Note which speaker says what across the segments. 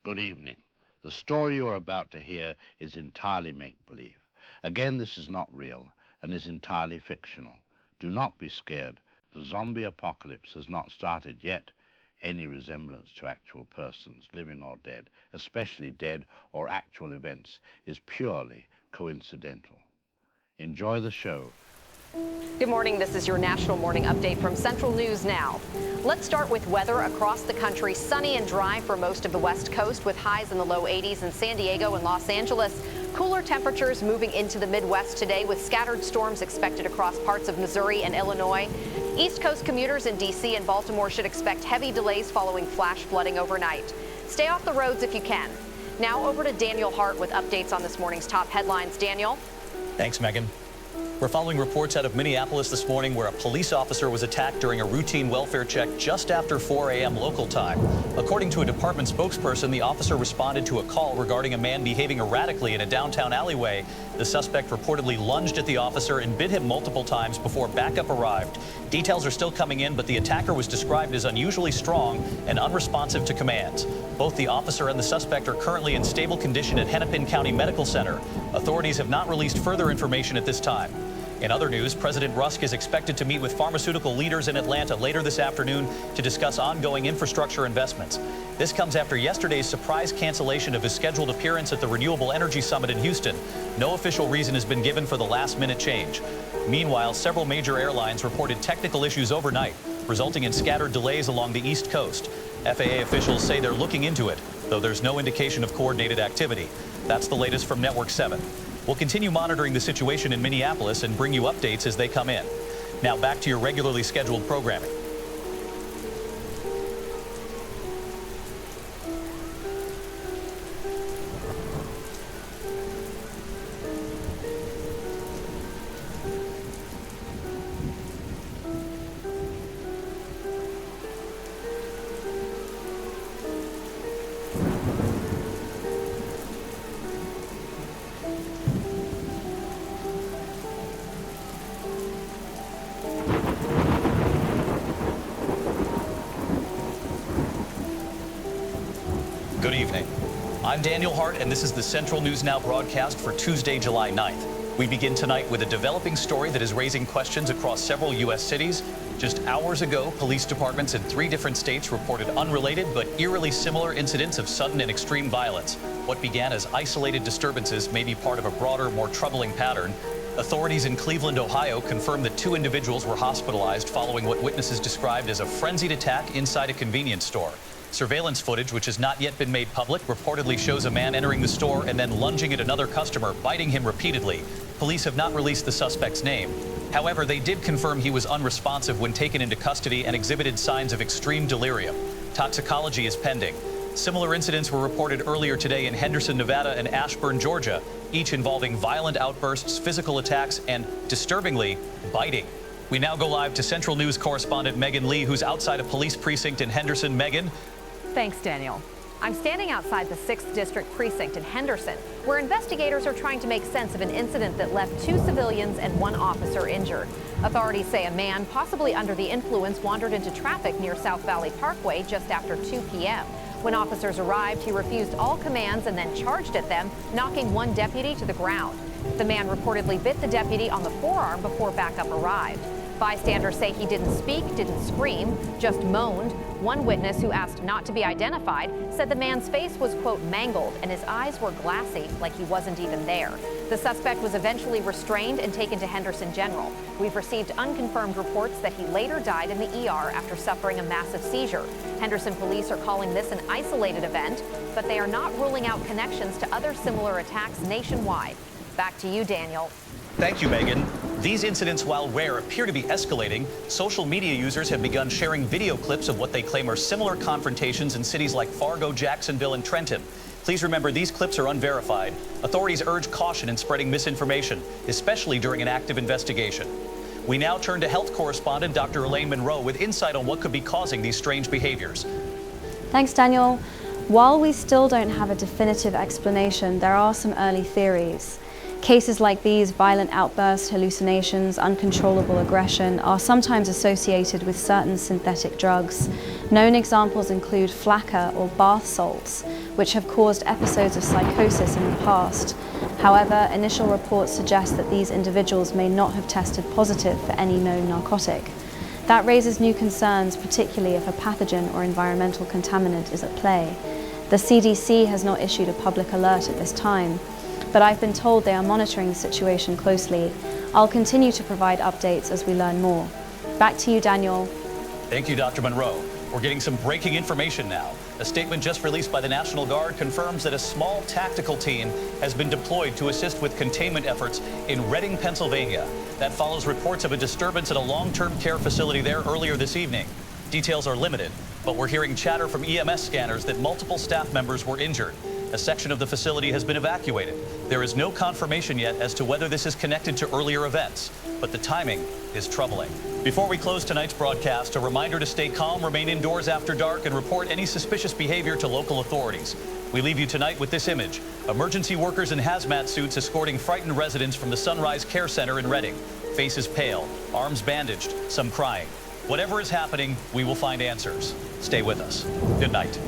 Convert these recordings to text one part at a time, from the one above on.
Speaker 1: Good evening. The story you are about to hear is entirely make-believe. Again, this is not real and is entirely fictional. Do not be scared. The zombie apocalypse has not started yet. Any resemblance to actual persons, living or dead, especially dead or actual events, is purely coincidental. Enjoy the show.
Speaker 2: Good morning. This is your National Morning Update from Central News Now. Let's start with weather across the country. Sunny and dry for most of the West Coast with highs in the low 80s in San Diego and Los Angeles. Cooler temperatures moving into the Midwest today with scattered storms expected across parts of Missouri and Illinois. East Coast commuters in D.C. and Baltimore should expect heavy delays following flash flooding overnight. Stay off the roads if you can. Now over to Daniel Hart with updates on this morning's top headlines. Daniel?
Speaker 3: Thanks, Megan. We're following reports out of Minneapolis this morning where a police officer was attacked during a routine welfare check just after 4 a.m. local time. According to a department spokesperson, the officer responded to a call regarding a man behaving erratically in a downtown alleyway. The suspect reportedly lunged at the officer and bit him multiple times before backup arrived. Details are still coming in, but the attacker was described as unusually strong and unresponsive to commands. Both the officer and the suspect are currently in stable condition at Hennepin County Medical Center. Authorities have not released further information at this time. In other news, President Rusk is expected to meet with pharmaceutical leaders in Atlanta later this afternoon to discuss ongoing infrastructure investments. This comes after yesterday's surprise cancellation of his scheduled appearance at the Renewable Energy Summit in Houston. No official reason has been given for the last-minute change. Meanwhile, several major airlines reported technical issues overnight, resulting in scattered delays along the East Coast. FAA officials say they're looking into it, though there's no indication of coordinated activity. That's the latest from Network 7. We'll continue monitoring the situation in Minneapolis and bring you updates as they come in. Now back to your regularly scheduled programming. Good evening. I'm Daniel Hart, and this is the Central News Now broadcast for Tuesday, July 9th. We begin tonight with a developing story that is raising questions across several U.S. cities. Just hours ago, police departments in 3 different states reported unrelated but eerily similar incidents of sudden and extreme violence. What began as isolated disturbances may be part of a broader, more troubling pattern. Authorities in Cleveland, Ohio confirmed that 2 individuals were hospitalized following what witnesses described as a frenzied attack inside a convenience store. Surveillance footage, which has not yet been made public, reportedly shows a man entering the store and then lunging at another customer, biting him repeatedly. Police have not released the suspect's name. However, they did confirm he was unresponsive when taken into custody and exhibited signs of extreme delirium. Toxicology is pending. Similar incidents were reported earlier today in Henderson, Nevada and Ashburn, Georgia, each involving violent outbursts, physical attacks, and, disturbingly, biting. We now go live to Central News correspondent Megan Lee, who's outside a police precinct in Henderson. Megan?
Speaker 2: Thanks, Daniel. I'm standing outside the 6th District Precinct in Henderson, where investigators are trying to make sense of an incident that left 2 civilians and 1 officer injured. Authorities say a man, possibly under the influence, wandered into traffic near South Valley Parkway just after 2 p.m. When officers arrived, he refused all commands and then charged at them, knocking 1 deputy to the ground. The man reportedly bit the deputy on the forearm before backup arrived. Bystanders say he didn't speak, didn't scream, just moaned. One witness, who asked not to be identified, said the man's face was, quote, mangled and his eyes were glassy, like he wasn't even there. The suspect was eventually restrained and taken to Henderson General. We've received unconfirmed reports that he later died in the ER after suffering a massive seizure. Henderson police are calling this an isolated event, but they are not ruling out connections to other similar attacks nationwide. Back to you, Daniel.
Speaker 3: Thank you, Megan. These incidents, while rare, appear to be escalating. Social media users have begun sharing video clips of what they claim are similar confrontations in cities like Fargo, Jacksonville, and Trenton. Please remember, these clips are unverified. Authorities urge caution in spreading misinformation, especially during an active investigation. We now turn to health correspondent Dr. Elaine Monroe with insight on what could be causing these strange behaviors.
Speaker 4: Thanks, Daniel. While we still don't have a definitive explanation, there are some early theories. Cases like these, violent outbursts, hallucinations, uncontrollable aggression, are sometimes associated with certain synthetic drugs. Known examples include flakka or bath salts, which have caused episodes of psychosis in the past. However, initial reports suggest that these individuals may not have tested positive for any known narcotic. That raises new concerns, particularly if a pathogen or environmental contaminant is at play. The CDC has not issued a public alert at this time, but I've been told they are monitoring the situation closely. I'll continue to provide updates as we learn more. Back to you, Daniel.
Speaker 3: Thank you, Dr. Monroe. We're getting some breaking information now. A statement just released by the National Guard confirms that a small tactical team has been deployed to assist with containment efforts in Reading, Pennsylvania. That follows reports of a disturbance at a long-term care facility there earlier this evening. Details are limited, but we're hearing chatter from EMS scanners that multiple staff members were injured. A section of the facility has been evacuated. There is no confirmation yet as to whether this is connected to earlier events, but the timing is troubling. Before we close tonight's broadcast, a reminder to stay calm, remain indoors after dark, and report any suspicious behavior to local authorities. We leave you tonight with this image. Emergency workers in hazmat suits escorting frightened residents from the Sunrise Care Center in Reading. Faces pale, arms bandaged, some crying. Whatever is happening, we will find answers. Stay with us. Good night.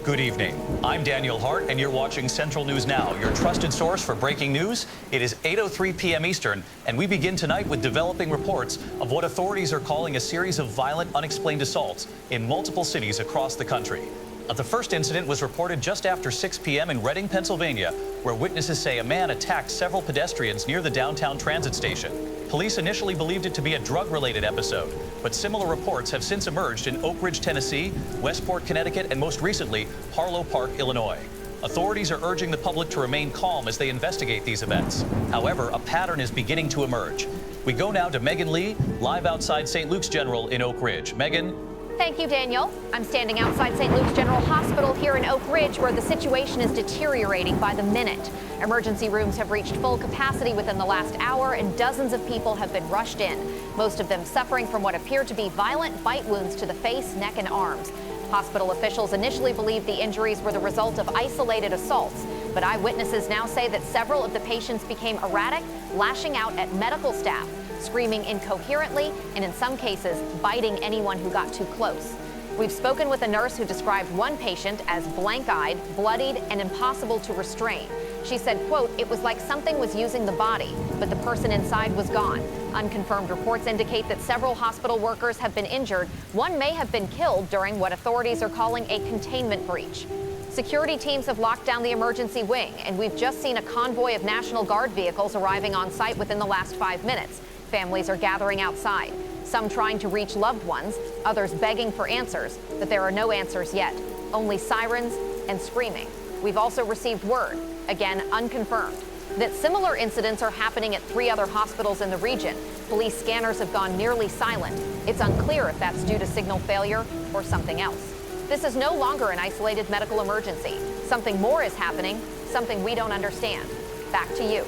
Speaker 3: Good evening. I'm Daniel Hart, and you're watching Central News Now, your trusted source for breaking news. It is 8:03 p.m. Eastern, and we begin tonight with developing reports of what authorities are calling a series of violent, unexplained assaults in multiple cities across the country. The first incident was reported just after 6 p.m. in Reading, Pennsylvania, where witnesses say a man attacked several pedestrians near the downtown transit station. Police initially believed it to be a drug-related episode, but similar reports have since emerged in Oak Ridge, Tennessee, Westport, Connecticut, and most recently, Harlow Park, Illinois. Authorities are urging the public to remain calm as they investigate these events. However, a pattern is beginning to emerge. We go now to Megan Lee, live outside St. Luke's General in Oak Ridge. Megan?
Speaker 2: Thank you, Daniel. I'm standing outside St. Luke's General Hospital here in Oak Ridge, where the situation is deteriorating by the minute. Emergency rooms have reached full capacity within the last hour, and dozens of people have been rushed in, most of them suffering from what appear to be violent bite wounds to the face, neck, and arms. Hospital officials initially believed the injuries were the result of isolated assaults, but eyewitnesses now say that several of the patients became erratic, lashing out at medical staff, screaming incoherently, and in some cases, biting anyone who got too close. We've spoken with a nurse who described one patient as blank-eyed, bloodied, and impossible to restrain. She said, quote, "It was like something was using the body, but the person inside was gone." Unconfirmed reports indicate that several hospital workers have been injured. One may have been killed during what authorities are calling a containment breach. Security teams have locked down the emergency wing, and we've just seen a convoy of National Guard vehicles arriving on site within the last 5 minutes. Families are gathering outside, some trying to reach loved ones, others begging for answers, but there are no answers yet, only sirens and screaming. We've also received word, again unconfirmed, that similar incidents are happening at 3 other hospitals in the region. Police scanners have gone nearly silent. It's unclear if that's due to signal failure or something else. This is no longer an isolated medical emergency. Something more is happening, something we don't understand. Back to you.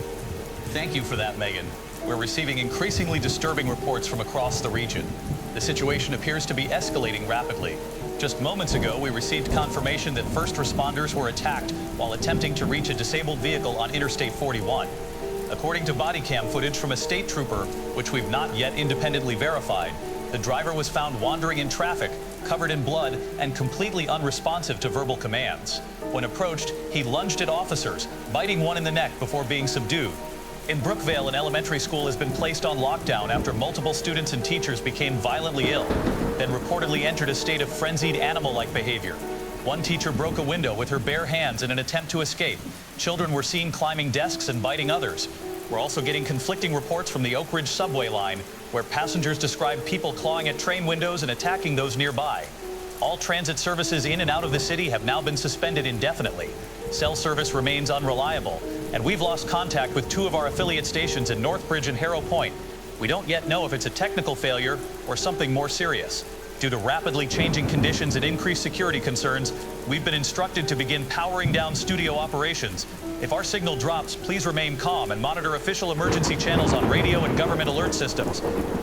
Speaker 3: Thank you for that, Megan. We're receiving increasingly disturbing reports from across the region. The situation appears to be escalating rapidly. Just moments ago, we received confirmation that first responders were attacked while attempting to reach a disabled vehicle on Interstate 41. According to body cam footage from a state trooper, which we've not yet independently verified, the driver was found wandering in traffic, covered in blood, and completely unresponsive to verbal commands. When approached, he lunged at officers, biting one in the neck before being subdued. In Brookvale, an elementary school has been placed on lockdown after multiple students and teachers became violently ill, then reportedly entered a state of frenzied animal-like behavior. One teacher broke a window with her bare hands in an attempt to escape. Children were seen climbing desks and biting others. We're also getting conflicting reports from the Oak Ridge subway line, where passengers describe people clawing at train windows and attacking those nearby. All transit services in and out of the city have now been suspended indefinitely. Cell service remains unreliable, and we've lost contact with 2 of our affiliate stations in Northbridge and Harrow Point. We don't yet know if it's a technical failure or something more serious. Due to rapidly changing conditions and increased security concerns, we've been instructed to begin powering down studio operations. If our signal drops, please remain calm and monitor official emergency channels on radio and government alert systems.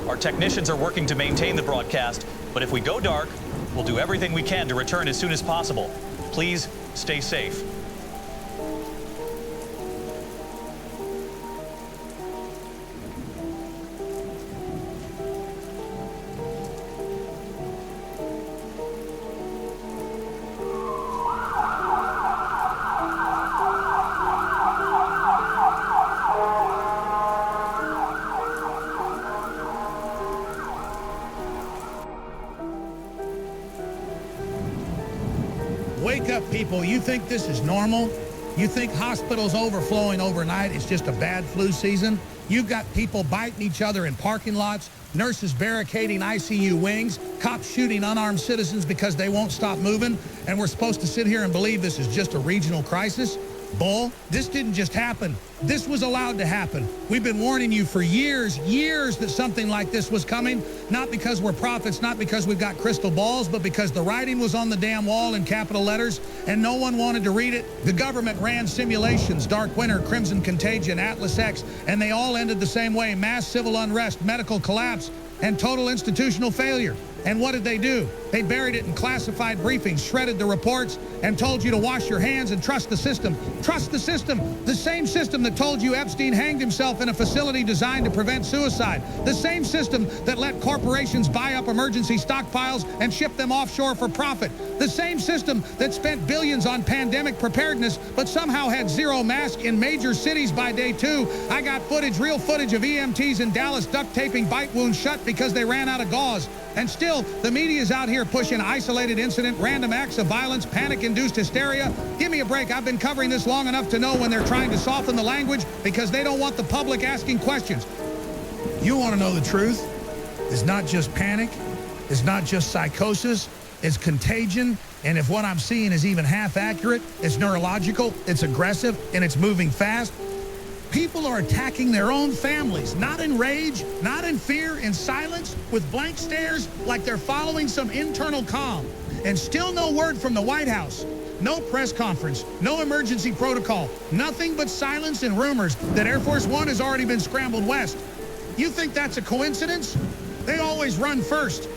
Speaker 3: Our technicians are working to maintain the broadcast, but if we go dark, we'll do everything we can to return as soon as possible. Please stay safe.
Speaker 5: Wake up, people. You think this is normal? You think hospitals overflowing overnight is just a bad flu season? You've got people biting each other in parking lots, nurses barricading ICU wings, cops shooting unarmed citizens because they won't stop moving, and we're supposed to sit here and believe this is just a regional crisis? Bull, this didn't just happen. This was allowed to happen. We've been warning you for years that something like this was coming, not because we're prophets, not because we've got crystal balls, but because the writing was on the damn wall in capital letters and no one wanted to read it. The government ran simulations, Dark Winter, Crimson Contagion, Atlas X, and they all ended the same way: mass civil unrest, medical collapse, and total institutional failure. And what did they do? They buried it in classified briefings, shredded the reports, and told you to wash your hands and trust the system. Trust the system. The same system that told you Epstein hanged himself in a facility designed to prevent suicide. The same system that let corporations buy up emergency stockpiles and ship them offshore for profit. The same system that spent billions on pandemic preparedness, but somehow had zero masks in major cities by day 2. I got footage, real footage of EMTs in Dallas duct taping bite wounds shut because they ran out of gauze. And still, the media's out here pushing isolated incident, random acts of violence, panic-induced hysteria. Give me a break. I've been covering this long enough to know when they're trying to soften the language because they don't want the public asking questions. You want to know the truth? It's not just panic. It's not just psychosis. It's contagion. And if what I'm seeing is even half accurate, it's neurological, it's aggressive, and it's moving fast. People are attacking their own families, not in rage, not in fear, in silence, with blank stares, like they're following some internal calm. And still no word from the White House. No press conference, no emergency protocol, nothing but silence and rumors that Air Force One has already been scrambled west. You think that's a coincidence? They always run first.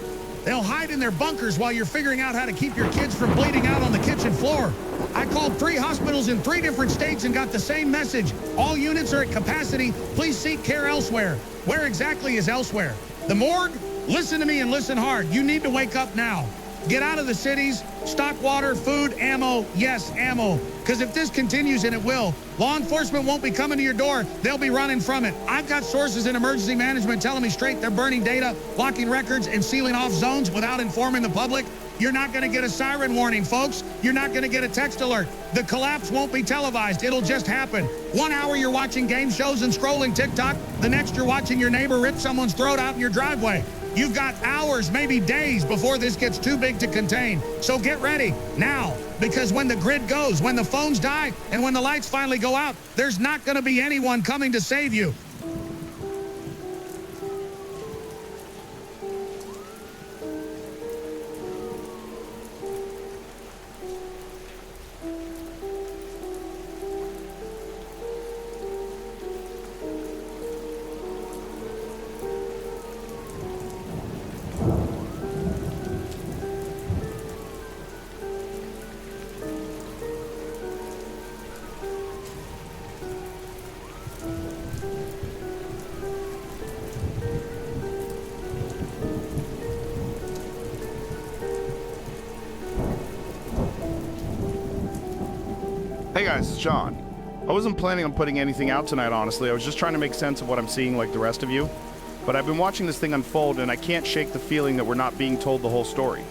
Speaker 5: They'll hide in their bunkers while you're figuring out how to keep your kids from bleeding out on the kitchen floor. I called 3 hospitals in 3 different states and got the same message. All units are at capacity. Please seek care elsewhere. Where exactly is elsewhere? The morgue? Listen to me and listen hard. You need to wake up now. Get out of the cities, stock water, food, ammo. Yes, ammo. Because if this continues, and it will, law enforcement won't be coming to your door. They'll be running from it. I've got sources in emergency management telling me straight they're burning data, locking records, and sealing off zones without informing the public. You're not going to get a siren warning, folks. You're not going to get a text alert. The collapse won't be televised. It'll just happen. 1 hour you're watching game shows and scrolling TikTok. The next you're watching your neighbor rip someone's throat out in your driveway. You've got hours, maybe days, before this gets too big to contain. So get ready now, because when the grid goes, when the phones die, and when the lights finally go out, there's not going to be anyone coming to save you.
Speaker 6: Hey guys, it's John. I wasn't planning on putting anything out tonight, honestly. I was just trying to make sense of what I'm seeing like the rest of you. But I've been watching this thing unfold, and I can't shake the feeling that we're not being told the whole story.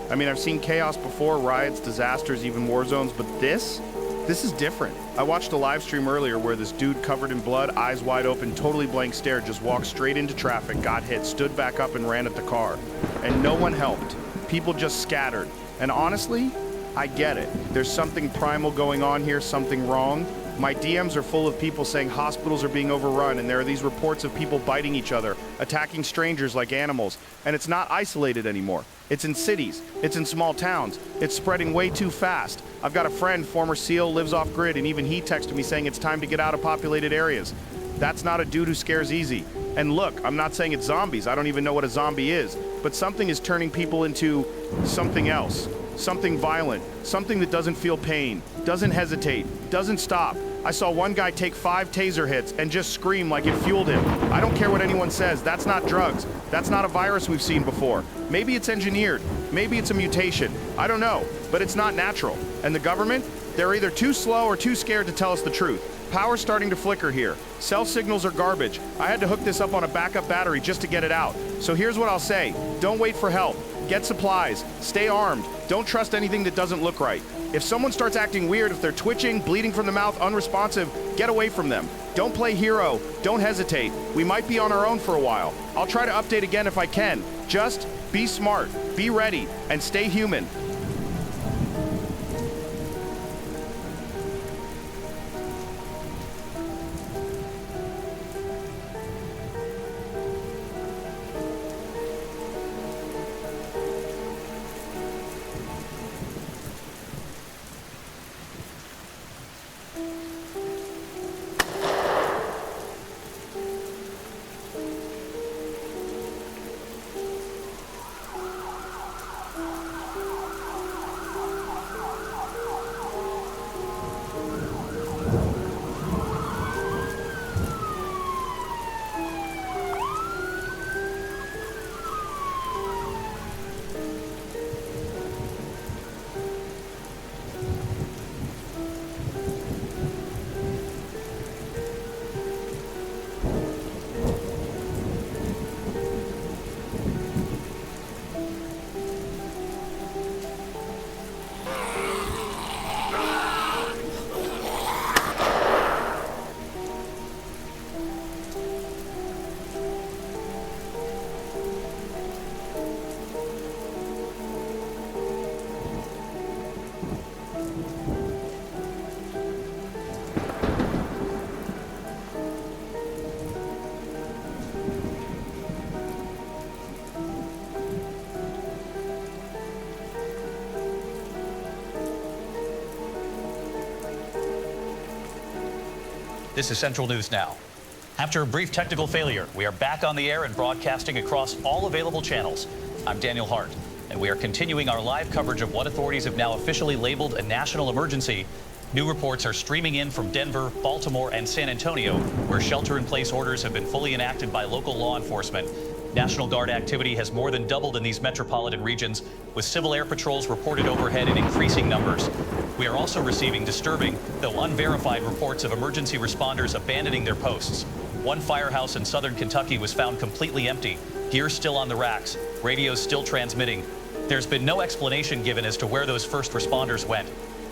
Speaker 6: I mean, I've seen chaos before, riots, disasters, even war zones, but this is different. I watched a live stream earlier where this dude covered in blood, eyes wide open, totally blank stare, just walked straight into traffic, got hit, stood back up and ran at the car. And no one helped. People just scattered. And honestly, I get it. There's something primal going on here, something wrong. My DMs are full of people saying hospitals are being overrun, and there are these reports of people biting each other, attacking strangers like animals, and it's not isolated anymore. It's in cities, it's in small towns, it's spreading way too fast. I've got a friend, former SEAL, lives off-grid, and even he texted me saying it's time to get out of populated areas. That's not a dude who scares easy. And look, I'm not saying it's zombies, I don't even know what a zombie is, but something is turning people into something else. Something violent, something that doesn't feel pain, doesn't hesitate, doesn't stop. I saw one guy take 5 taser hits and just scream like it fueled him. I don't care what anyone says, that's not drugs. That's not a virus we've seen before. Maybe it's engineered, maybe it's a mutation. I don't know, but it's not natural. And the government? They're either too slow or too scared to tell us the truth. Power's starting to flicker here. Cell signals are garbage. I had to hook this up on a backup battery just to get it out. So here's what I'll say. Don't wait for help. Get supplies. Stay armed. Don't trust anything that doesn't look right. If someone starts acting weird, if they're twitching, bleeding from the mouth, unresponsive, get away from them. Don't play hero. Don't hesitate. We might be on our own for a while. I'll try to update again if I can. Just be smart, be ready, and stay human.
Speaker 3: This is Central News Now. After a brief technical failure, we are back on the air and broadcasting across all available channels. I'm Daniel Hart, and we are continuing our live coverage of what authorities have now officially labeled a national emergency. New reports are streaming in from Denver, Baltimore, and San Antonio, where shelter-in-place orders have been fully enacted by local law enforcement. National Guard activity has more than doubled in these metropolitan regions, with civil air patrols reported overhead in increasing numbers. We are also receiving disturbing, though unverified, reports of emergency responders abandoning their posts. One firehouse in southern Kentucky was found completely empty, gear still on the racks, radios still transmitting. There's been no explanation given as to where those first responders went.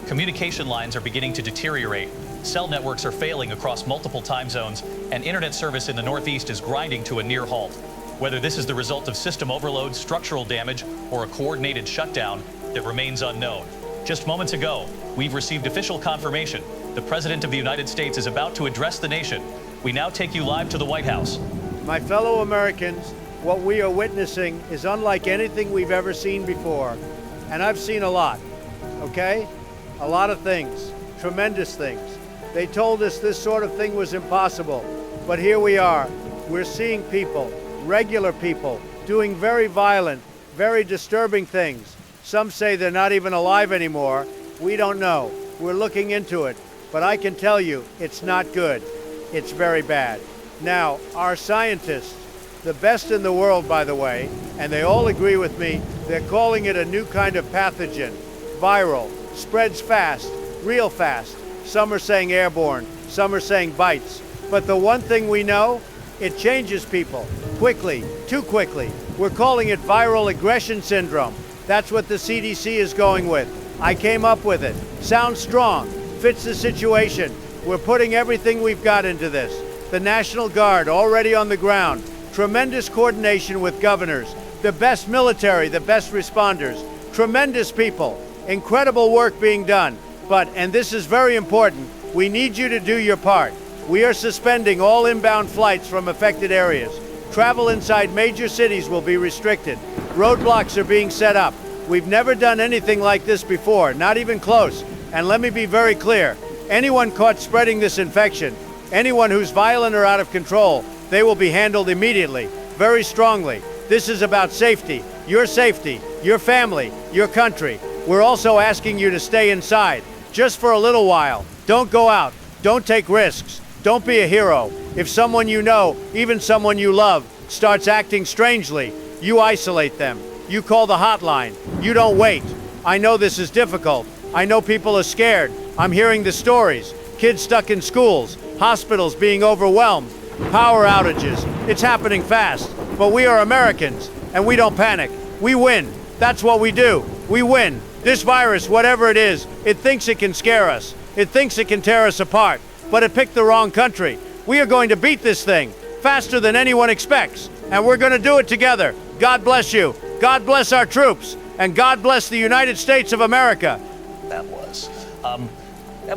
Speaker 3: Communication lines are beginning to deteriorate. Cell networks are failing across multiple time zones, and internet service in the Northeast is grinding to a near halt. Whether this is the result of system overload, structural damage, or a coordinated shutdown that remains unknown. Just moments ago, we've received official confirmation the President of the United States is about to address the nation. We now take you live to the White House.
Speaker 7: My fellow Americans, what we are witnessing is unlike anything we've ever seen before. And I've seen a lot, okay? A lot of things, tremendous things. They told us this sort of thing was impossible, but here we are. We're seeing people, regular people, doing very violent, very disturbing things. Some say they're not even alive anymore. We don't know. We're looking into it. But I can tell you, it's not good. It's very bad. Now, our scientists, the best in the world, by the way, and they all agree with me, they're calling it a new kind of pathogen. Viral, spreads fast, real fast. Some are saying airborne, some are saying bites. But the one thing we know, it changes people quickly, too quickly. We're calling it viral aggression syndrome. That's what the CDC is going with. I came up with it. Sounds strong, fits the situation. We're putting everything we've got into this. The National Guard already on the ground. Tremendous coordination with governors. The best military, the best responders. Tremendous people. Incredible work being done. But, and this is very important, we need you to do your part. We are suspending all inbound flights from affected areas. Travel inside major cities will be restricted. Roadblocks are being set up. We've never done anything like this before, not even close. And let me be very clear, anyone caught spreading this infection, anyone who's violent or out of control, they will be handled immediately, very strongly. This is about safety, your family, your country. We're also asking you to stay inside, just for a little while. Don't go out, don't take risks, don't be a hero. If someone you know, even someone you love, starts acting strangely, you isolate them. You call the hotline. You don't wait. I know this is difficult. I know people are scared. I'm hearing the stories. Kids stuck in schools, hospitals being overwhelmed, power outages. It's happening fast. But we are Americans, and we don't panic. We win. That's what we do. We win. This virus, whatever it is, it thinks it can scare us. It thinks it can tear us apart. But it picked the wrong country. We are going to beat this thing faster than anyone expects. And we're going to do it together. God bless you. God bless our troops. And God bless the United States of America.
Speaker 3: That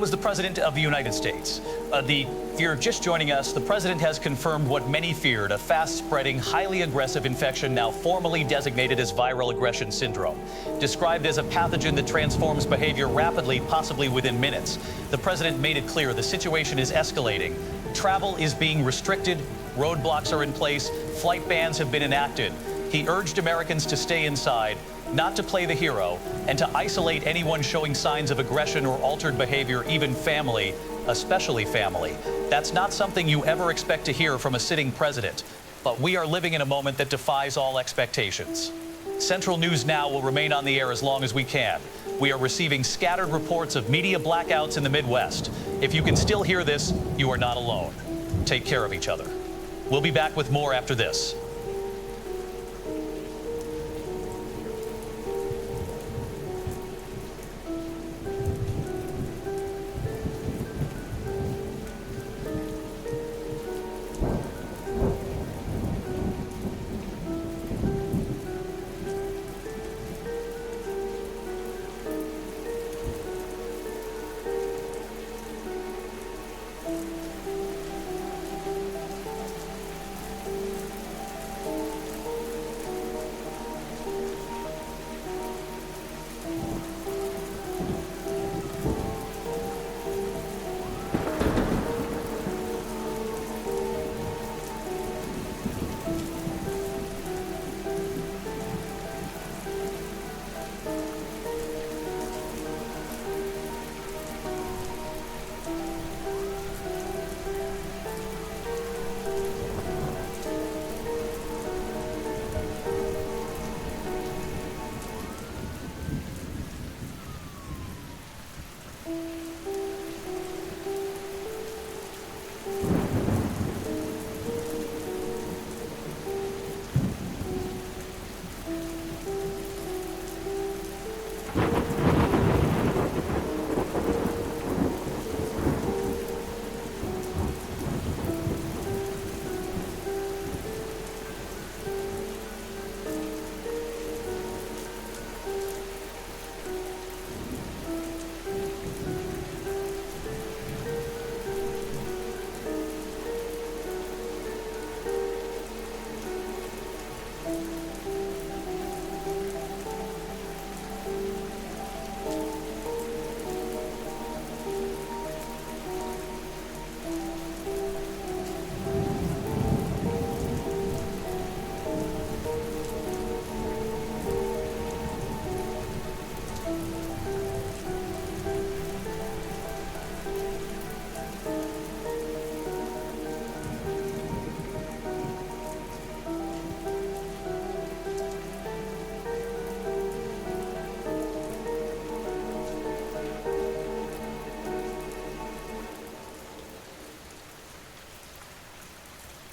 Speaker 3: was the President of the United States. If you're just joining us, the President has confirmed what many feared, a fast-spreading, highly aggressive infection now formally designated as viral aggression syndrome. Described as a pathogen that transforms behavior rapidly, possibly within minutes. The President made it clear the situation is escalating. Travel is being restricted, roadblocks are in place, flight bans have been enacted. He urged Americans to stay inside, not to play the hero, and to isolate anyone showing signs of aggression or altered behavior, even family, especially family. That's not something you ever expect to hear from a sitting president. But we are living in a moment that defies all expectations. Central News Now will remain on the air as long as we can. We are receiving scattered reports of media blackouts in the Midwest. If you can still hear this, you are not alone. Take care of each other. We'll be back with more after this.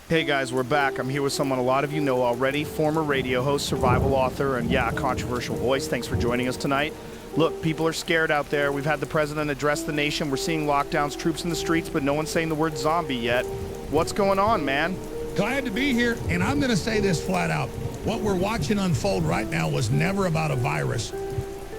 Speaker 6: Hey guys, we're back. I'm here with someone a lot of you know already, former radio host, survival author, and yeah, controversial voice. Thanks for joining us tonight. Look, people are scared out there. We've had the president address the nation. We're seeing lockdowns, troops in the streets, but no one's saying the word zombie yet. What's going on, man?
Speaker 5: Glad to be here, and I'm going to say this flat out. What we're watching unfold right now was never about a virus.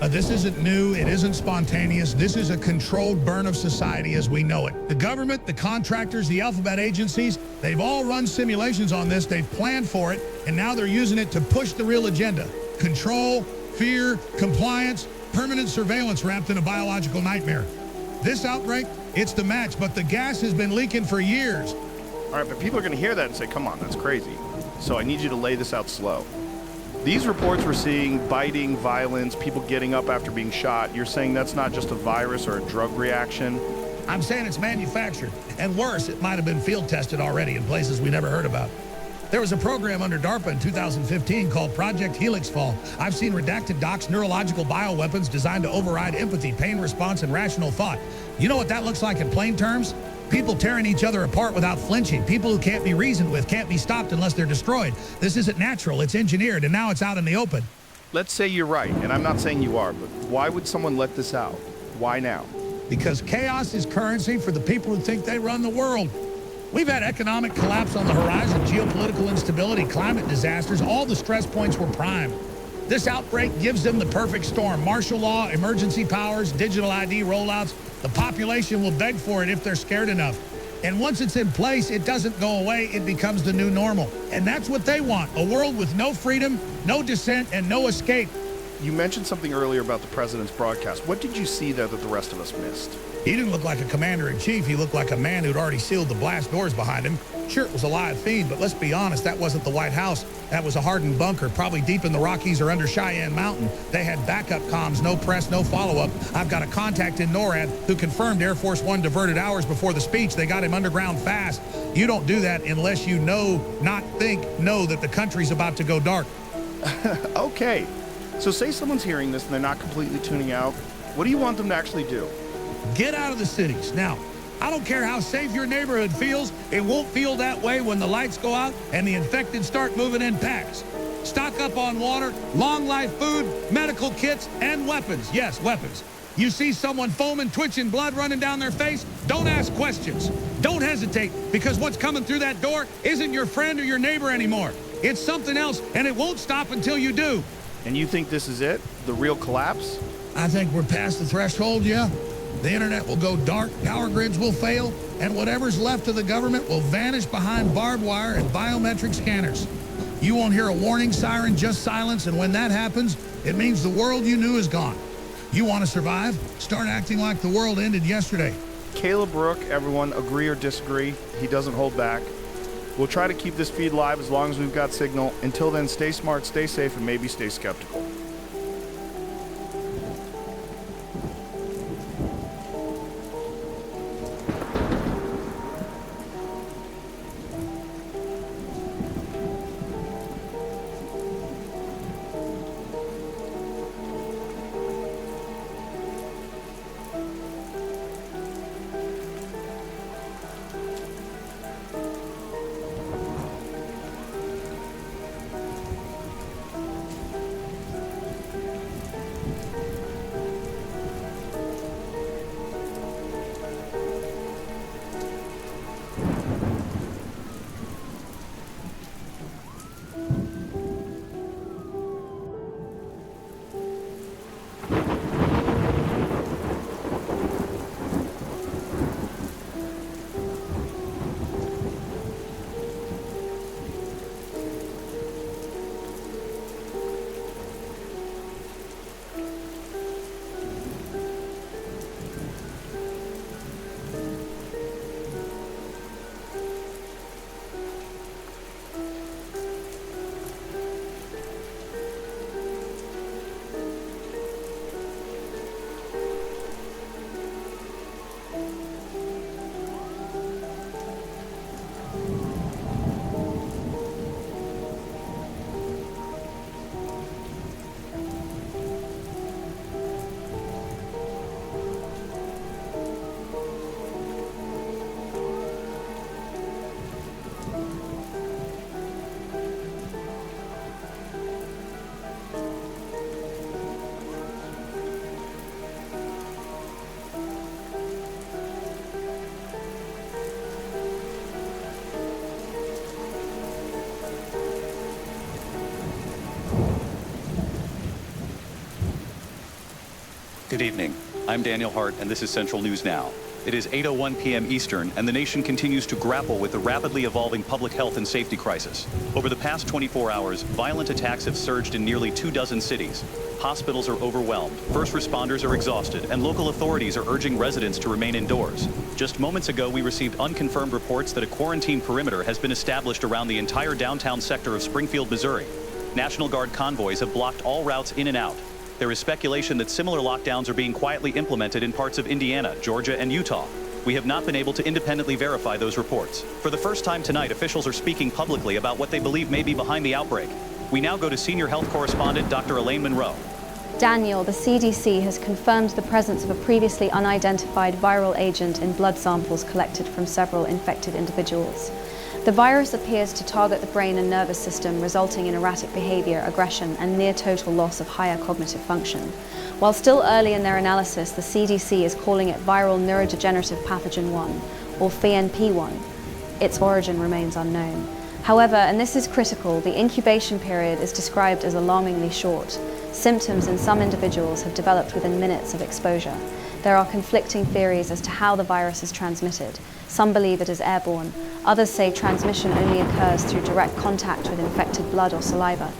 Speaker 5: This isn't new. It isn't spontaneous. This is a controlled burn of society as we know it. The government, the contractors, the alphabet agencies, they've all run simulations on this. They've planned for it, and now they're using it to push the real agenda. Control, fear, compliance, permanent surveillance wrapped in a biological nightmare. This outbreak, it's the match, but the gas has been leaking for years.
Speaker 6: All right, but people are going to hear that and say, come on, that's crazy. So I need you to lay this out slow. These reports we're seeing, biting, violence, people getting up after being shot, you're saying that's not just a virus or a drug reaction?
Speaker 5: I'm saying it's manufactured. And worse, it might have been field tested already in places we never heard about. There was a program under DARPA in 2015 called Project Helix Fall. I've seen redacted docs, neurological bioweapons designed to override empathy, pain response, and rational thought. You know what that looks like in plain terms? People tearing each other apart without flinching. People who can't be reasoned with, can't be stopped unless they're destroyed. This isn't natural, it's engineered, and now it's out in the open.
Speaker 6: Let's say you're right, and I'm not saying you are, but why would someone let this out? Why now?
Speaker 5: Because chaos is currency for the people who think they run the world. We've had economic collapse on the horizon, geopolitical instability, climate disasters. All the stress points were primed. This outbreak gives them the perfect storm. Martial law, emergency powers, digital ID rollouts. The population will beg for it if they're scared enough. And once it's in place, it doesn't go away. It becomes the new normal. And that's what they want, a world with no freedom, no dissent, and no escape.
Speaker 6: You mentioned something earlier about the president's broadcast. What did you see there that the rest of us missed?
Speaker 5: He didn't look like a commander-in-chief. He looked like a man who'd already sealed the blast doors behind him. Sure, it was a live feed, but let's be honest, that wasn't the White House. That was a hardened bunker, probably deep in the Rockies or under Cheyenne Mountain. They had backup comms, no press, no follow-up. I've got a contact in NORAD who confirmed Air Force One diverted hours before the speech. They got him underground fast. You don't do that unless you know, not think, know that the country's about to go dark.
Speaker 6: Okay. So say someone's hearing this and they're not completely tuning out. What do you want them to actually do?
Speaker 5: Get out of the cities. Now, I don't care how safe your neighborhood feels, it won't feel that way when the lights go out and the infected start moving in packs. Stock up on water, long-life food, medical kits, and weapons. Yes, weapons. You see someone foaming, twitching, blood running down their face, don't ask questions. Don't hesitate, because what's coming through that door isn't your friend or your neighbor anymore. It's something else, and it won't stop until you do.
Speaker 6: And you think this is it? The real collapse?
Speaker 5: I think we're past the threshold, yeah. The internet will go dark, power grids will fail, and whatever's left of the government will vanish behind barbed wire and biometric scanners. You won't hear a warning siren, just silence, and when that happens, it means the world you knew is gone. You want to survive? Start acting like the world ended yesterday.
Speaker 6: Caleb Rook, everyone, agree or disagree? He doesn't hold back. We'll try to keep this feed live as long as we've got signal. Until then, stay smart, stay safe, and maybe stay skeptical.
Speaker 3: Good evening. I'm Daniel Hart, and this is Central News Now. It is 8:01 p.m. Eastern, and the nation continues to grapple with the rapidly evolving public health and safety crisis. Over the past 24 hours, violent attacks have surged in nearly 24 cities. Hospitals are overwhelmed, first responders are exhausted, and local authorities are urging residents to remain indoors. Just moments ago, we received unconfirmed reports that a quarantine perimeter has been established around the entire downtown sector of Springfield, Missouri. National Guard convoys have blocked all routes in and out. There is speculation that similar lockdowns are being quietly implemented in parts of Indiana, Georgia, and Utah. We have not been able to independently verify those reports. For the first time tonight, officials are speaking publicly about what they believe may be behind the outbreak. We now go to senior health correspondent Dr. Elaine Monroe.
Speaker 4: Daniel, the CDC has confirmed the presence of a previously unidentified viral agent in blood samples collected from several infected individuals. The virus appears to target the brain and nervous system, resulting in erratic behavior, aggression, and near total loss of higher cognitive function. While still early in their analysis, the CDC is calling it viral neurodegenerative pathogen 1, or VNP1. Its origin remains unknown. However, and this is critical, the incubation period is described as alarmingly short. Symptoms in some individuals have developed within minutes of exposure. There are conflicting theories as to how the virus is transmitted. Some believe it is airborne. Others say transmission only occurs through direct contact with infected blood or saliva.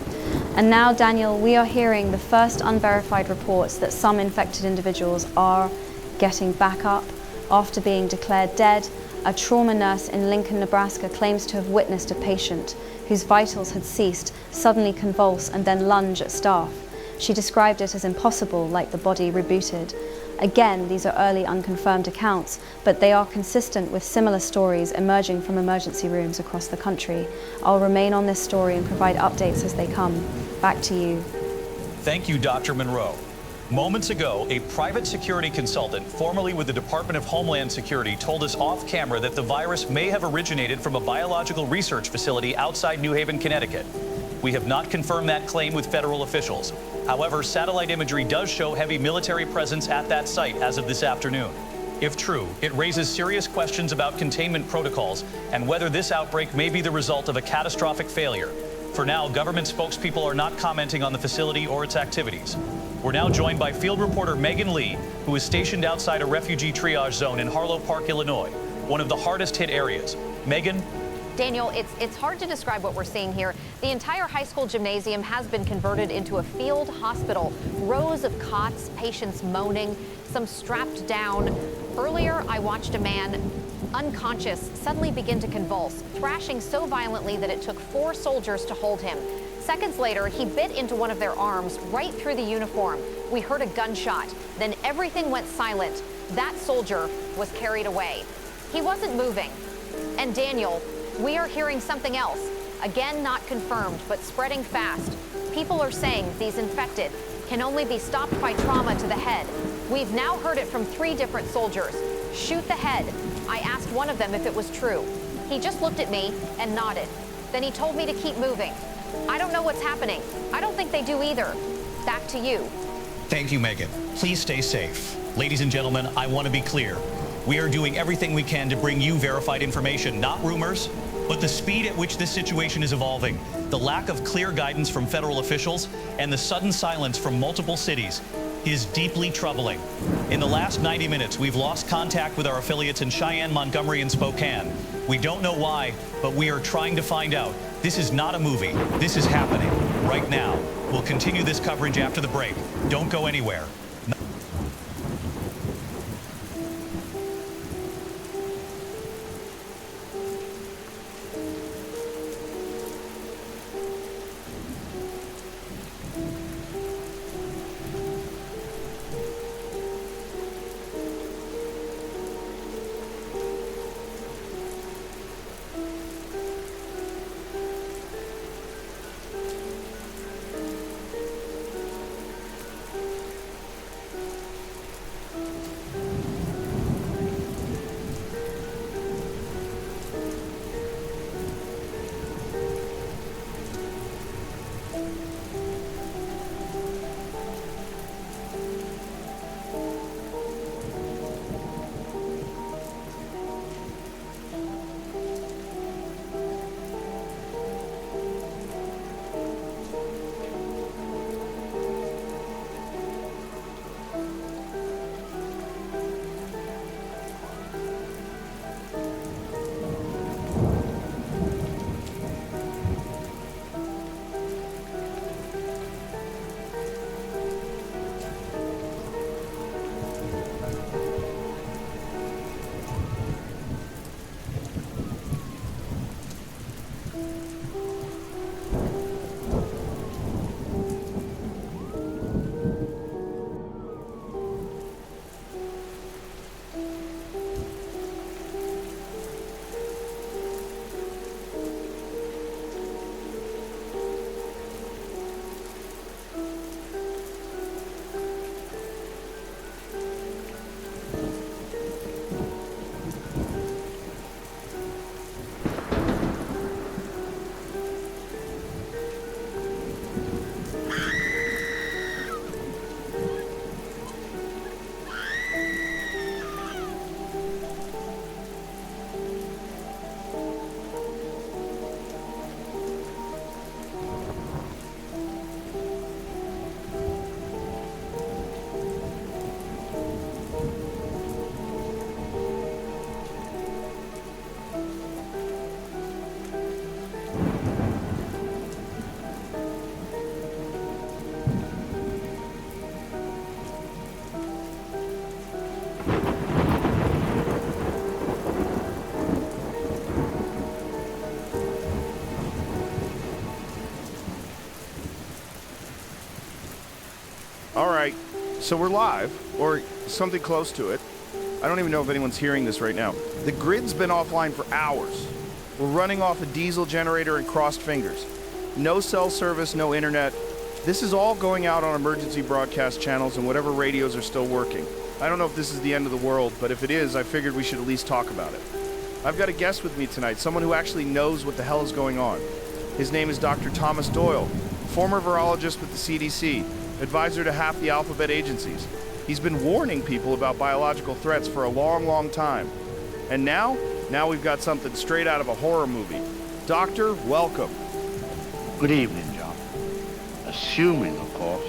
Speaker 4: And now, Daniel, we are hearing the first unverified reports that some infected individuals are getting back up after being declared dead. A trauma nurse in Lincoln, Nebraska claims to have witnessed a patient whose vitals had ceased suddenly convulse and then lunge at staff. She described it as impossible, like the body rebooted. Again, these are early unconfirmed accounts, but they are consistent with similar stories emerging from emergency rooms across the country. I'll remain on this story and provide updates as they come. Back to you.
Speaker 3: Thank you, Dr. Monroe. Moments ago, a private security consultant, formerly with the Department of Homeland Security, told us off camera that the virus may have originated from a biological research facility outside New Haven, Connecticut. We have not confirmed that claim with federal officials. However, satellite imagery does show heavy military presence at that site as of this afternoon. If true, it raises serious questions about containment protocols and whether this outbreak may be the result of a catastrophic failure. For now, government spokespeople are not commenting on the facility or its activities. We're now joined by field reporter Megan Lee, who is stationed outside a refugee triage zone in Harlow Park, Illinois, one of the hardest hit areas. Megan?
Speaker 2: Daniel, it's hard to describe what we're seeing here. The entire high school gymnasium has been converted into a field hospital. Rows of cots, patients moaning, some strapped down. Earlier, I watched a man unconscious suddenly begin to convulse, thrashing so violently that it took 4 soldiers to hold him. Seconds later, he bit into one of their arms right through the uniform. We heard a gunshot. Then everything went silent. That soldier was carried away. He wasn't moving. And Daniel, we are hearing something else. Again, not confirmed, but spreading fast. People are saying these infected can only be stopped by trauma to the head. We've now heard it from 3 different soldiers. Shoot the head. I asked one of them if it was true. He just looked at me and nodded. Then he told me to keep moving. I don't know what's happening. I don't think they do either. Back to you.
Speaker 3: Thank you, Megan. Please stay safe. Ladies and gentlemen, I want to be clear. We are doing everything we can to bring you verified information, not rumors, but the speed at which this situation is evolving, the lack of clear guidance from federal officials, and the sudden silence from multiple cities is deeply troubling. In the last 90 minutes, we've lost contact with our affiliates in Cheyenne, Montgomery, and Spokane. We don't know why, but we are trying to find out. This is not a movie. This is happening right now. We'll continue this coverage after the break. Don't go anywhere.
Speaker 6: So we're live, or something close to it. I don't even know if anyone's hearing this right now. The grid's been offline for hours. We're running off a diesel generator and crossed fingers. No cell service, no internet. This is all going out on emergency broadcast channels and whatever radios are still working. I don't know if this is the end of the world, but if it is, I figured we should at least talk about it. I've got a guest with me tonight, someone who actually knows what the hell is going on. His name is Dr. Thomas Doyle, former virologist with the CDC, advisor to half the alphabet agencies. He's been warning people about biological threats for a long, long time. And now we've got something straight out of a horror movie. Doctor, welcome.
Speaker 1: Good evening, John. Assuming, of course,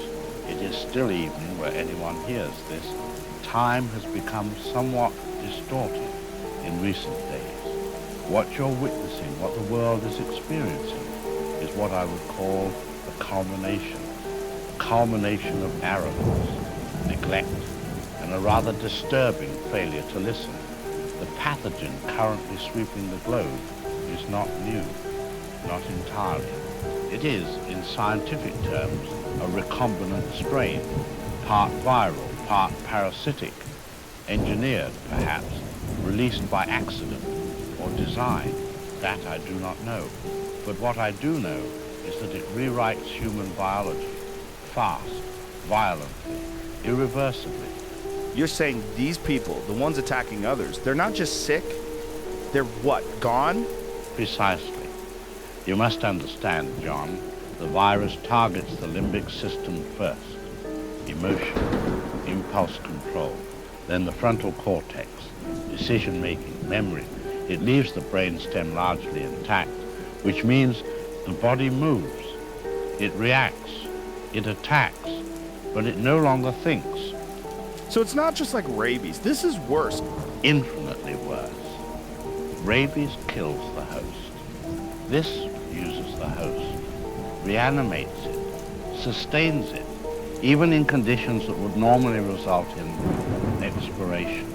Speaker 1: it is still evening where anyone hears this, time has become somewhat distorted in recent days. What you're witnessing, what the world is experiencing, is what I would call the culmination of arrogance, neglect, and a rather disturbing failure to listen. The pathogen currently sweeping the globe is not new, not entirely. It is, in scientific terms, a recombinant strain, part viral, part parasitic, engineered, perhaps, released by accident or design. That I do not know. But what I do know is that it rewrites human biology, fast, violently, irreversibly.
Speaker 6: You're saying these people, the ones attacking others, they're not just sick, they're what, gone?
Speaker 1: Precisely. You must understand, John, the virus targets the limbic system first. Emotion, impulse control, then the frontal cortex, decision-making, memory. It leaves the brainstem largely intact, which means the body moves. It reacts, it attacks, but it no longer thinks.
Speaker 6: So it's not just like rabies. This is worse.
Speaker 1: Infinitely worse. Rabies kills the host. This uses the host, reanimates it, sustains it, even in conditions that would normally result in expiration.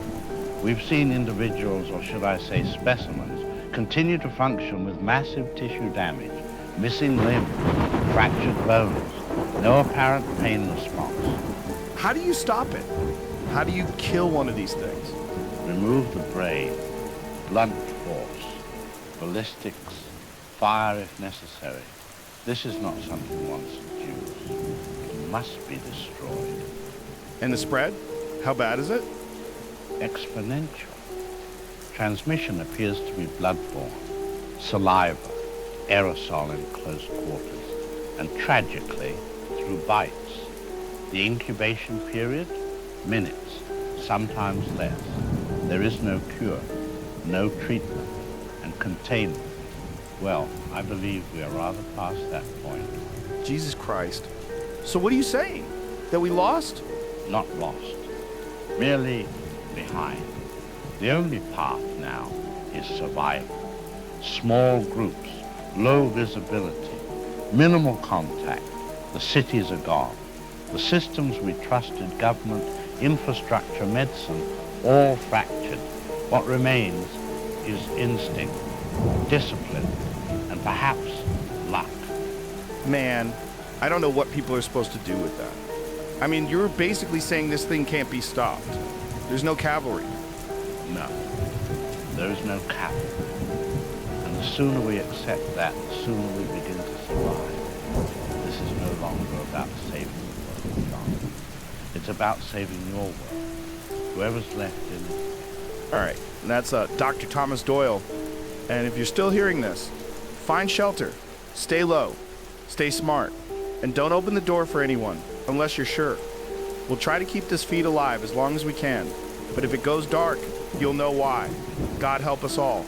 Speaker 1: We've seen individuals, or should I say specimens, continue to function with massive tissue damage, missing limbs, fractured bones, no apparent pain response.
Speaker 6: How do you stop it? How do you kill one of these things?
Speaker 1: Remove the brain, blunt force, ballistics, fire if necessary. This is not something one subdues. It must be destroyed.
Speaker 6: And the spread? How bad is it?
Speaker 1: Exponential. Transmission appears to be bloodborne, saliva, aerosol in close quarters, and tragically, through bites. The incubation period? Minutes, sometimes less. There is no cure, no treatment, and containment. Well, I believe we are rather past that point.
Speaker 6: Jesus Christ. So what are you saying? That we lost?
Speaker 1: Not lost, merely behind. The only path now is survival. Small groups, low visibility, minimal contact. The cities are gone. The systems we trusted, government, infrastructure, medicine, all fractured. What remains is instinct, discipline, and perhaps luck.
Speaker 6: Man, I don't know what people are supposed to do with that. I mean, you're basically saying this thing can't be stopped. There's no cavalry.
Speaker 1: No, there is no cavalry. And the sooner we accept that, the sooner we begin to survive. This is no longer about saving the world, John. It's about saving your world, whoever's left in it.
Speaker 6: All right, and that's Dr. Thomas Doyle. And if you're still hearing this, find shelter, stay low, stay smart, and don't open the door for anyone unless you're sure. We'll try to keep this feed alive as long as we can, but if it goes dark, you'll know why. God help us all.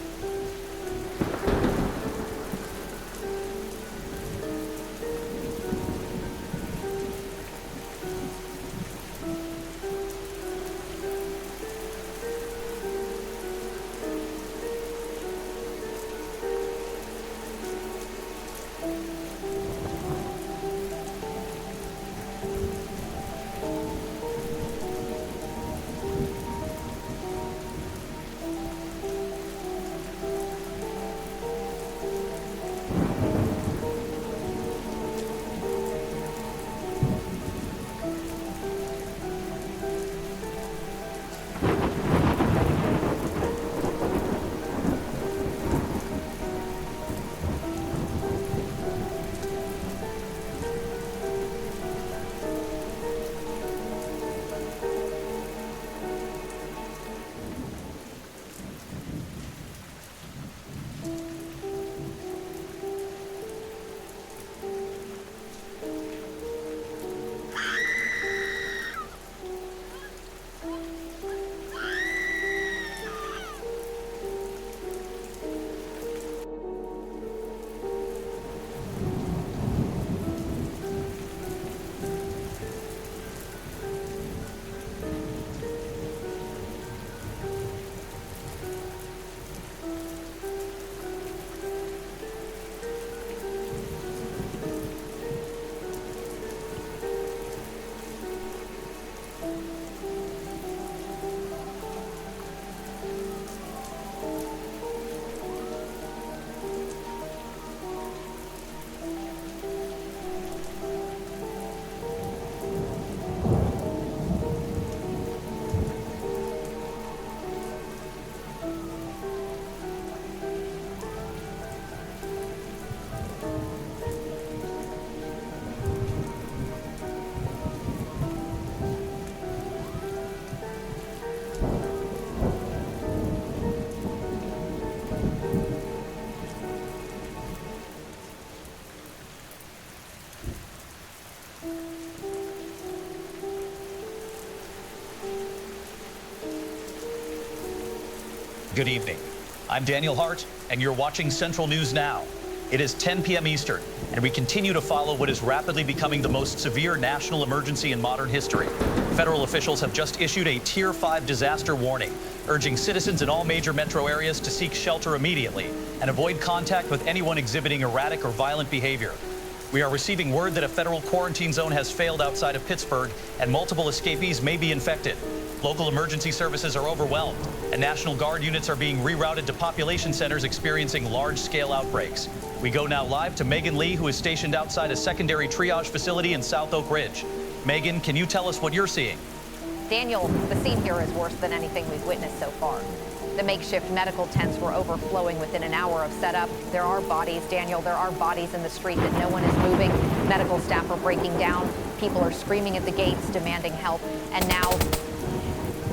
Speaker 3: Good evening. I'm Daniel Hart, and you're watching Central News Now. It is 10 p.m. Eastern, and we continue to follow what is rapidly becoming the most severe national emergency in modern history. Federal officials have just issued a Tier 5 disaster warning, urging citizens in all major metro areas to seek shelter immediately and avoid contact with anyone exhibiting erratic or violent behavior. We are receiving word that a federal quarantine zone has failed outside of Pittsburgh, and multiple escapees may be infected. Local emergency services are overwhelmed, and National Guard units are being rerouted to population centers experiencing large-scale outbreaks. We go now live to Megan Lee, who is stationed outside a secondary triage facility in South Oak Ridge. Megan, can you tell us what you're seeing?
Speaker 2: Daniel, the scene here is worse than anything we've witnessed so far. The makeshift medical tents were overflowing within an hour of setup. There are bodies, Daniel, there are bodies in the street that no one is moving. Medical staff are breaking down. People are screaming at the gates, demanding help. And now,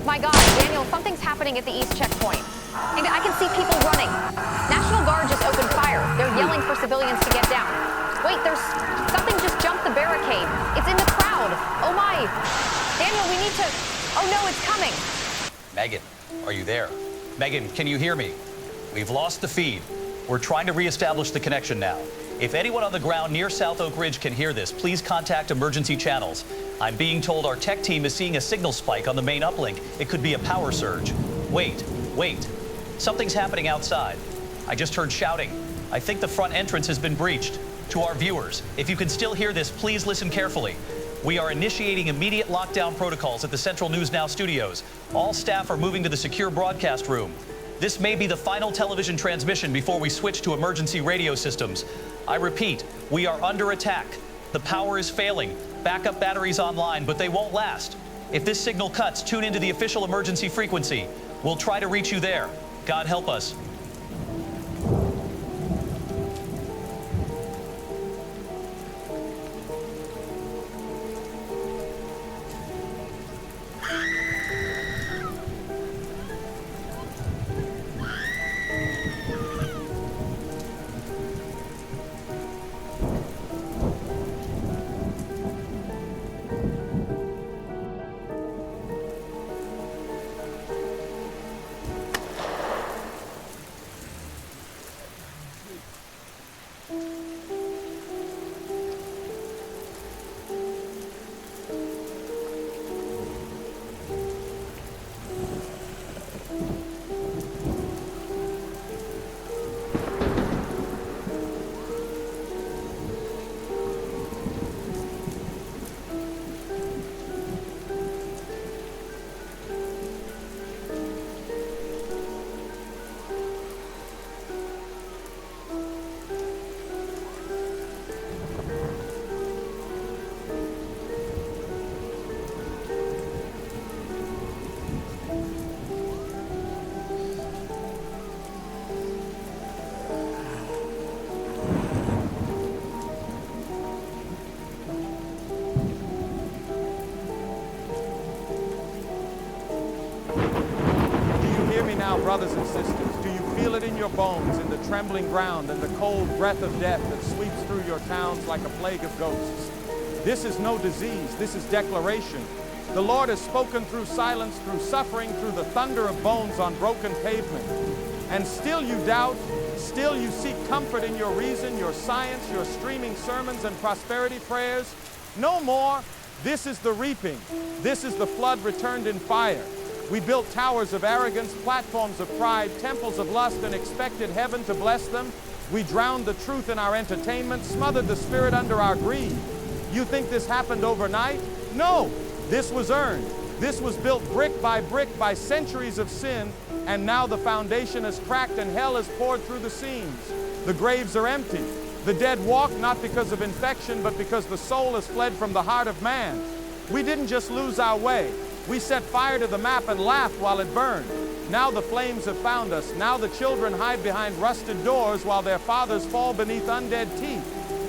Speaker 2: my God, Daniel, something's happening at the East checkpoint. And I can see people running. National Guard just opened fire. They're yelling for civilians to get down. Wait, there's something just jumped the barricade. It's in the crowd. Oh my. Daniel, we need to, oh no, it's coming.
Speaker 3: Megan, are you there? Megan, can you hear me? We've lost the feed. We're trying to reestablish the connection now. If anyone on the ground near South Oak Ridge can hear this, please contact emergency channels. I'm being told our tech team is seeing a signal spike on the main uplink. It could be a power surge. Wait. Something's happening outside. I just heard shouting. I think the front entrance has been breached. To our viewers, if you can still hear this, please listen carefully. We are initiating immediate lockdown protocols at the Central News Now studios. All staff are moving to the secure broadcast room. This may be the final television transmission before we switch to emergency radio systems. I repeat, we are under attack. The power is failing. Backup batteries online, but they won't last. If this signal cuts, tune into the official emergency frequency. We'll try to reach you there. God help us.
Speaker 8: Brothers and sisters, do you feel it in your bones, in the trembling ground and the cold breath of death that sweeps through your towns like a plague of ghosts? This is no disease, this is declaration. The Lord has spoken through silence, through suffering, through the thunder of bones on broken pavement. And still you doubt, still you seek comfort in your reason, your science, your streaming sermons and prosperity prayers. No more. This is the reaping. This is the flood returned in fire. We built towers of arrogance, platforms of pride, temples of lust, and expected heaven to bless them. We drowned the truth in our entertainment, smothered the spirit under our greed. You think this happened overnight? No, this was earned. This was built brick by centuries of sin, and now the foundation is cracked and hell is poured through the seams. The graves are empty. The dead walk not because of infection, but because the soul has fled from the heart of man. We didn't just lose our way. We set fire to the map and laughed while it burned. Now the flames have found us. Now the children hide behind rusted doors while their fathers fall beneath undead teeth.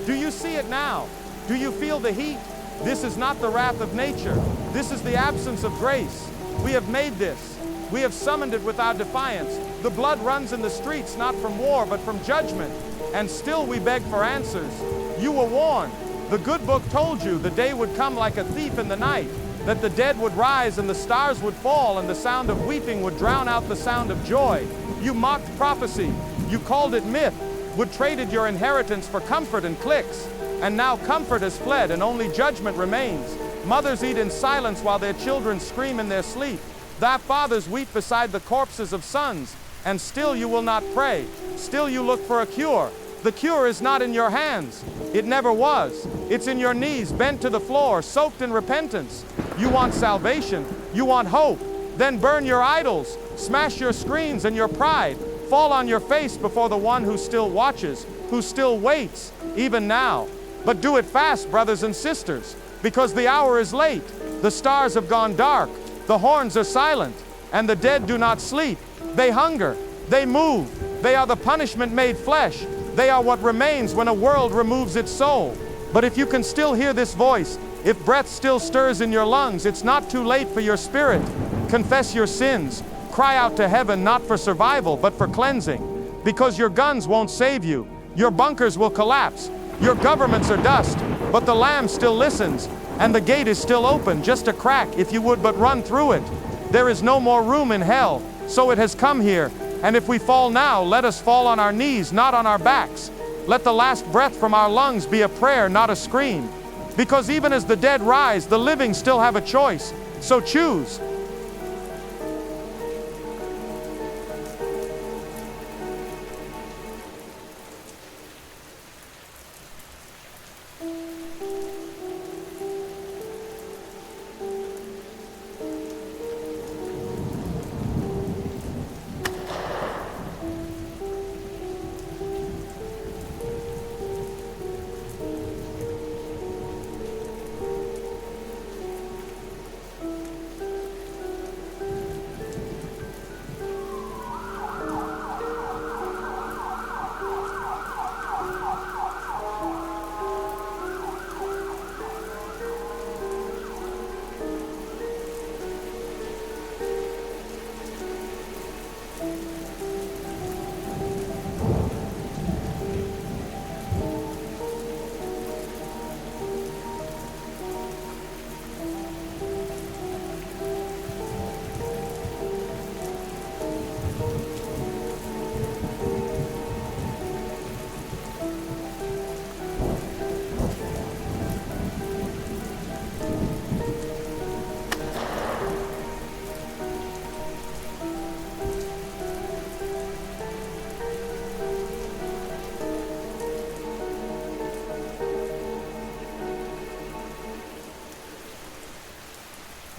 Speaker 8: Do you see it now? Do you feel the heat? This is not the wrath of nature. This is the absence of grace. We have made this. We have summoned it with our defiance. The blood runs in the streets, not from war, but from judgment. And still we beg for answers. You were warned. The good book told you the day would come like a thief in the night, that the dead would rise and the stars would fall and the sound of weeping would drown out the sound of joy. You mocked prophecy. You called it myth, would traded your inheritance for comfort and clicks. And now comfort has fled and only judgment remains. Mothers eat in silence while their children scream in their sleep. Thy fathers weep beside the corpses of sons, and still you will not pray. Still you look for a cure. The cure is not in your hands. It never was. It's in your knees, bent to the floor, soaked in repentance. You want salvation. You want hope. Then burn your idols. Smash your screens and your pride. Fall on your face before the one who still watches, who still waits, even now. But do it fast, brothers and sisters, because the hour is late. The stars have gone dark. The horns are silent, and the dead do not sleep. They hunger. They move. They are the punishment made flesh. They are what remains when a world removes its soul. But if you can still hear this voice, if breath still stirs in your lungs, it's not too late for your spirit. Confess your sins. Cry out to heaven, not for survival, but for cleansing. Because your guns won't save you. Your bunkers will collapse. Your governments are dust, but the Lamb still listens, and the gate is still open, just a crack if you would but run through it. There is no more room in hell, so it has come here. And if we fall now, let us fall on our knees, not on our backs. Let the last breath from our lungs be a prayer, not a scream. Because even as the dead rise, the living still have a choice. So choose.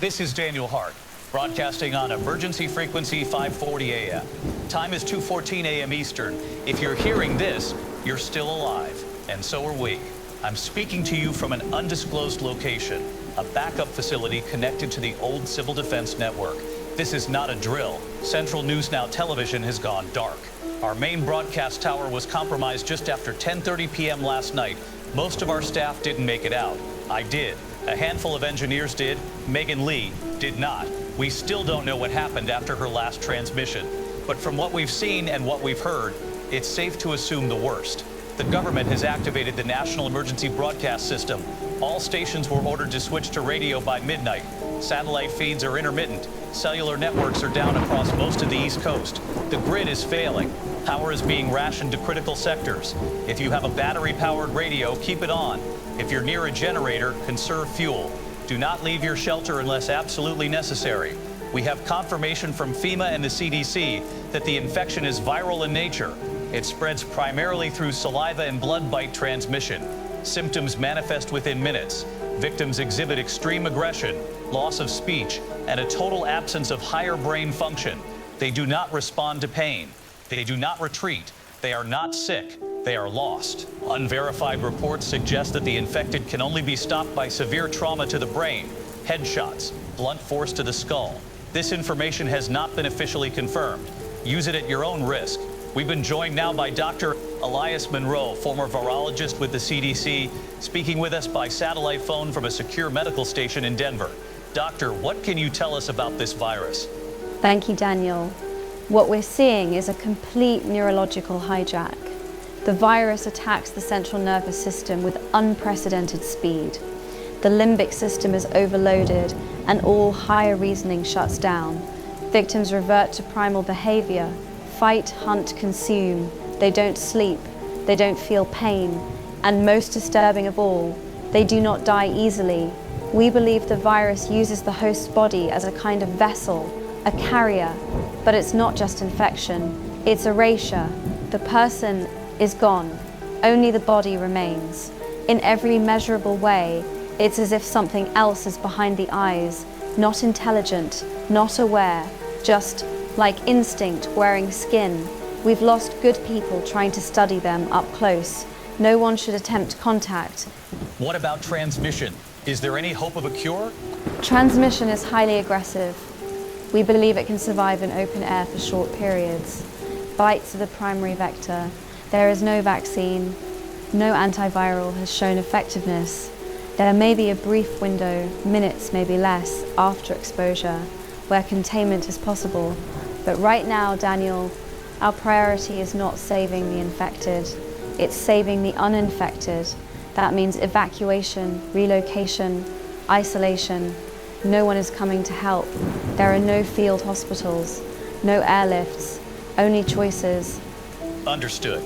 Speaker 3: This is Daniel Hart, broadcasting on emergency frequency 540 AM. Time is 2:14 AM Eastern. If you're hearing this, you're still alive, and so are we. I'm speaking to you from an undisclosed location, a backup facility connected to the old Civil Defense Network. This is not a drill. Central News Now television has gone dark. Our main broadcast tower was compromised just after 10:30 p.m. last night. Most of our staff didn't make it out. I did. A handful of engineers did. Megan Lee did not. We still don't know what happened after her last transmission. But from what we've seen and what we've heard, it's safe to assume the worst. The government has activated the National Emergency Broadcast System. All stations were ordered to switch to radio by midnight. Satellite feeds are intermittent. Cellular networks are down across most of the East Coast. The grid is failing. Power is being rationed to critical sectors. If you have a battery-powered radio, keep it on. If you're near a generator, conserve fuel. Do not leave your shelter unless absolutely necessary. We have confirmation from FEMA and the CDC that the infection is viral in nature. It spreads primarily through saliva and blood bite transmission. Symptoms manifest within minutes. Victims exhibit extreme aggression, loss of speech, and a total absence of higher brain function. They do not respond to pain. They do not retreat. They are not sick. They are lost. Unverified reports suggest that the infected can only be stopped by severe trauma to the brain, headshots, blunt force to the skull. This information has not been officially confirmed. Use it at your own risk. We've been joined now by Dr. Elias Monroe, former virologist with the CDC, speaking with us by satellite phone from a secure medical station in Denver. Doctor, what can you tell us about this virus?
Speaker 4: Thank you, Daniel. What we're seeing is a complete neurological hijack. The virus attacks the central nervous system with unprecedented speed. The limbic system is overloaded and all higher reasoning shuts down. Victims revert to primal behavior, fight, hunt, consume. They don't sleep. They don't feel pain. And most disturbing of all, they do not die easily. We believe the virus uses the host's body as a kind of vessel, a carrier. But it's not just infection, it's erasure. The person is gone. Only the body remains. In every measurable way, it's as if something else is behind the eyes, not intelligent, not aware, just like instinct wearing skin. We've lost good people trying to study them up close. No one should attempt contact.
Speaker 3: What about transmission? Is there any hope of a cure?
Speaker 4: Transmission is highly aggressive. We believe it can survive in open air for short periods. Bites are the primary vector. There is no vaccine. No antiviral has shown effectiveness. There may be a brief window, minutes, maybe less, after exposure, where containment is possible. But right now, Daniel, our priority is not saving the infected. It's saving the uninfected. That means evacuation, relocation, isolation. No one is coming to help. There are no field hospitals, no airlifts, only choices.
Speaker 3: Understood.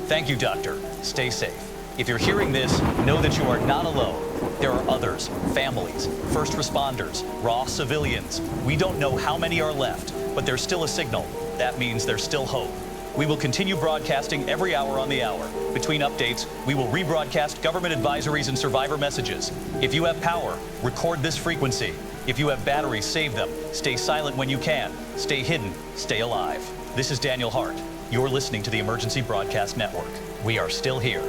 Speaker 3: Thank you, Doctor. Stay safe. If you're hearing this, know that you are not alone. There are others, families, first responders, raw civilians. We don't know how many are left, but there's still a signal. That means there's still hope. We will continue broadcasting every hour on the hour. Between updates, we will rebroadcast government advisories and survivor messages. If you have power, record this frequency. If you have batteries, save them. Stay silent when you can. Stay hidden. Stay alive. This is Daniel Hart. You're listening to the Emergency Broadcast Network. We are still here.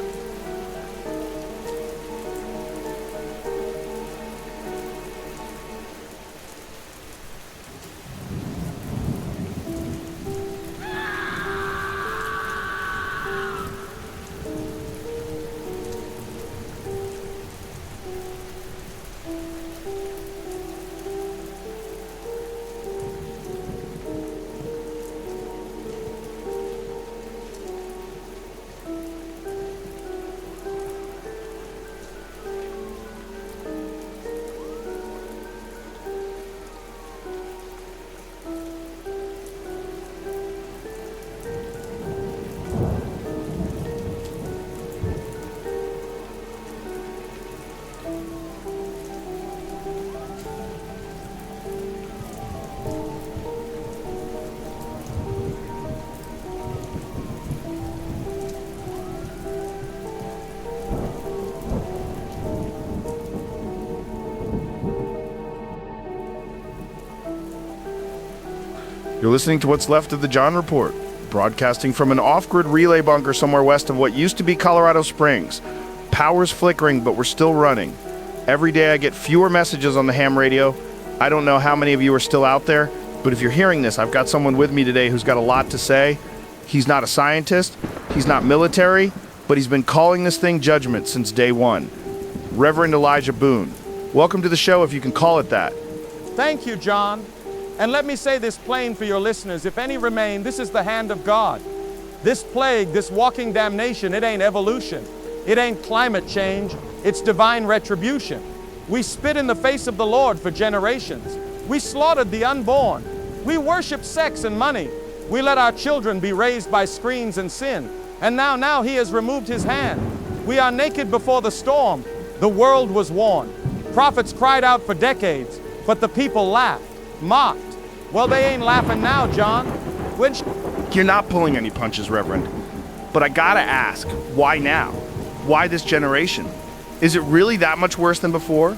Speaker 6: You're listening to what's left of the John Report, broadcasting from an off-grid relay bunker somewhere west of what used to be Colorado Springs. Power's flickering, but we're still running. Every day I get fewer messages on the ham radio. I don't know how many of you are still out there, but if you're hearing this, I've got someone with me today who's got a lot to say. He's not a scientist, he's not military, but he's been calling this thing judgment since day one. Reverend Elijah Boone. Welcome to the show, if you can call it that.
Speaker 8: Thank you, John. And let me say this plain for your listeners. If any remain, this is the hand of God. This plague, this walking damnation, it ain't evolution. It ain't climate change. It's divine retribution. We spit in the face of the Lord for generations. We slaughtered the unborn. We worship sex and money. We let our children be raised by screens and sin. And now he has removed his hand. We are naked before the storm. The world was warned. Prophets cried out for decades, but the people laughed, mocked. Well, they ain't laughing now, John.
Speaker 6: You're not pulling any punches, Reverend. But I gotta ask, why now? Why this generation? Is it really that much worse than before?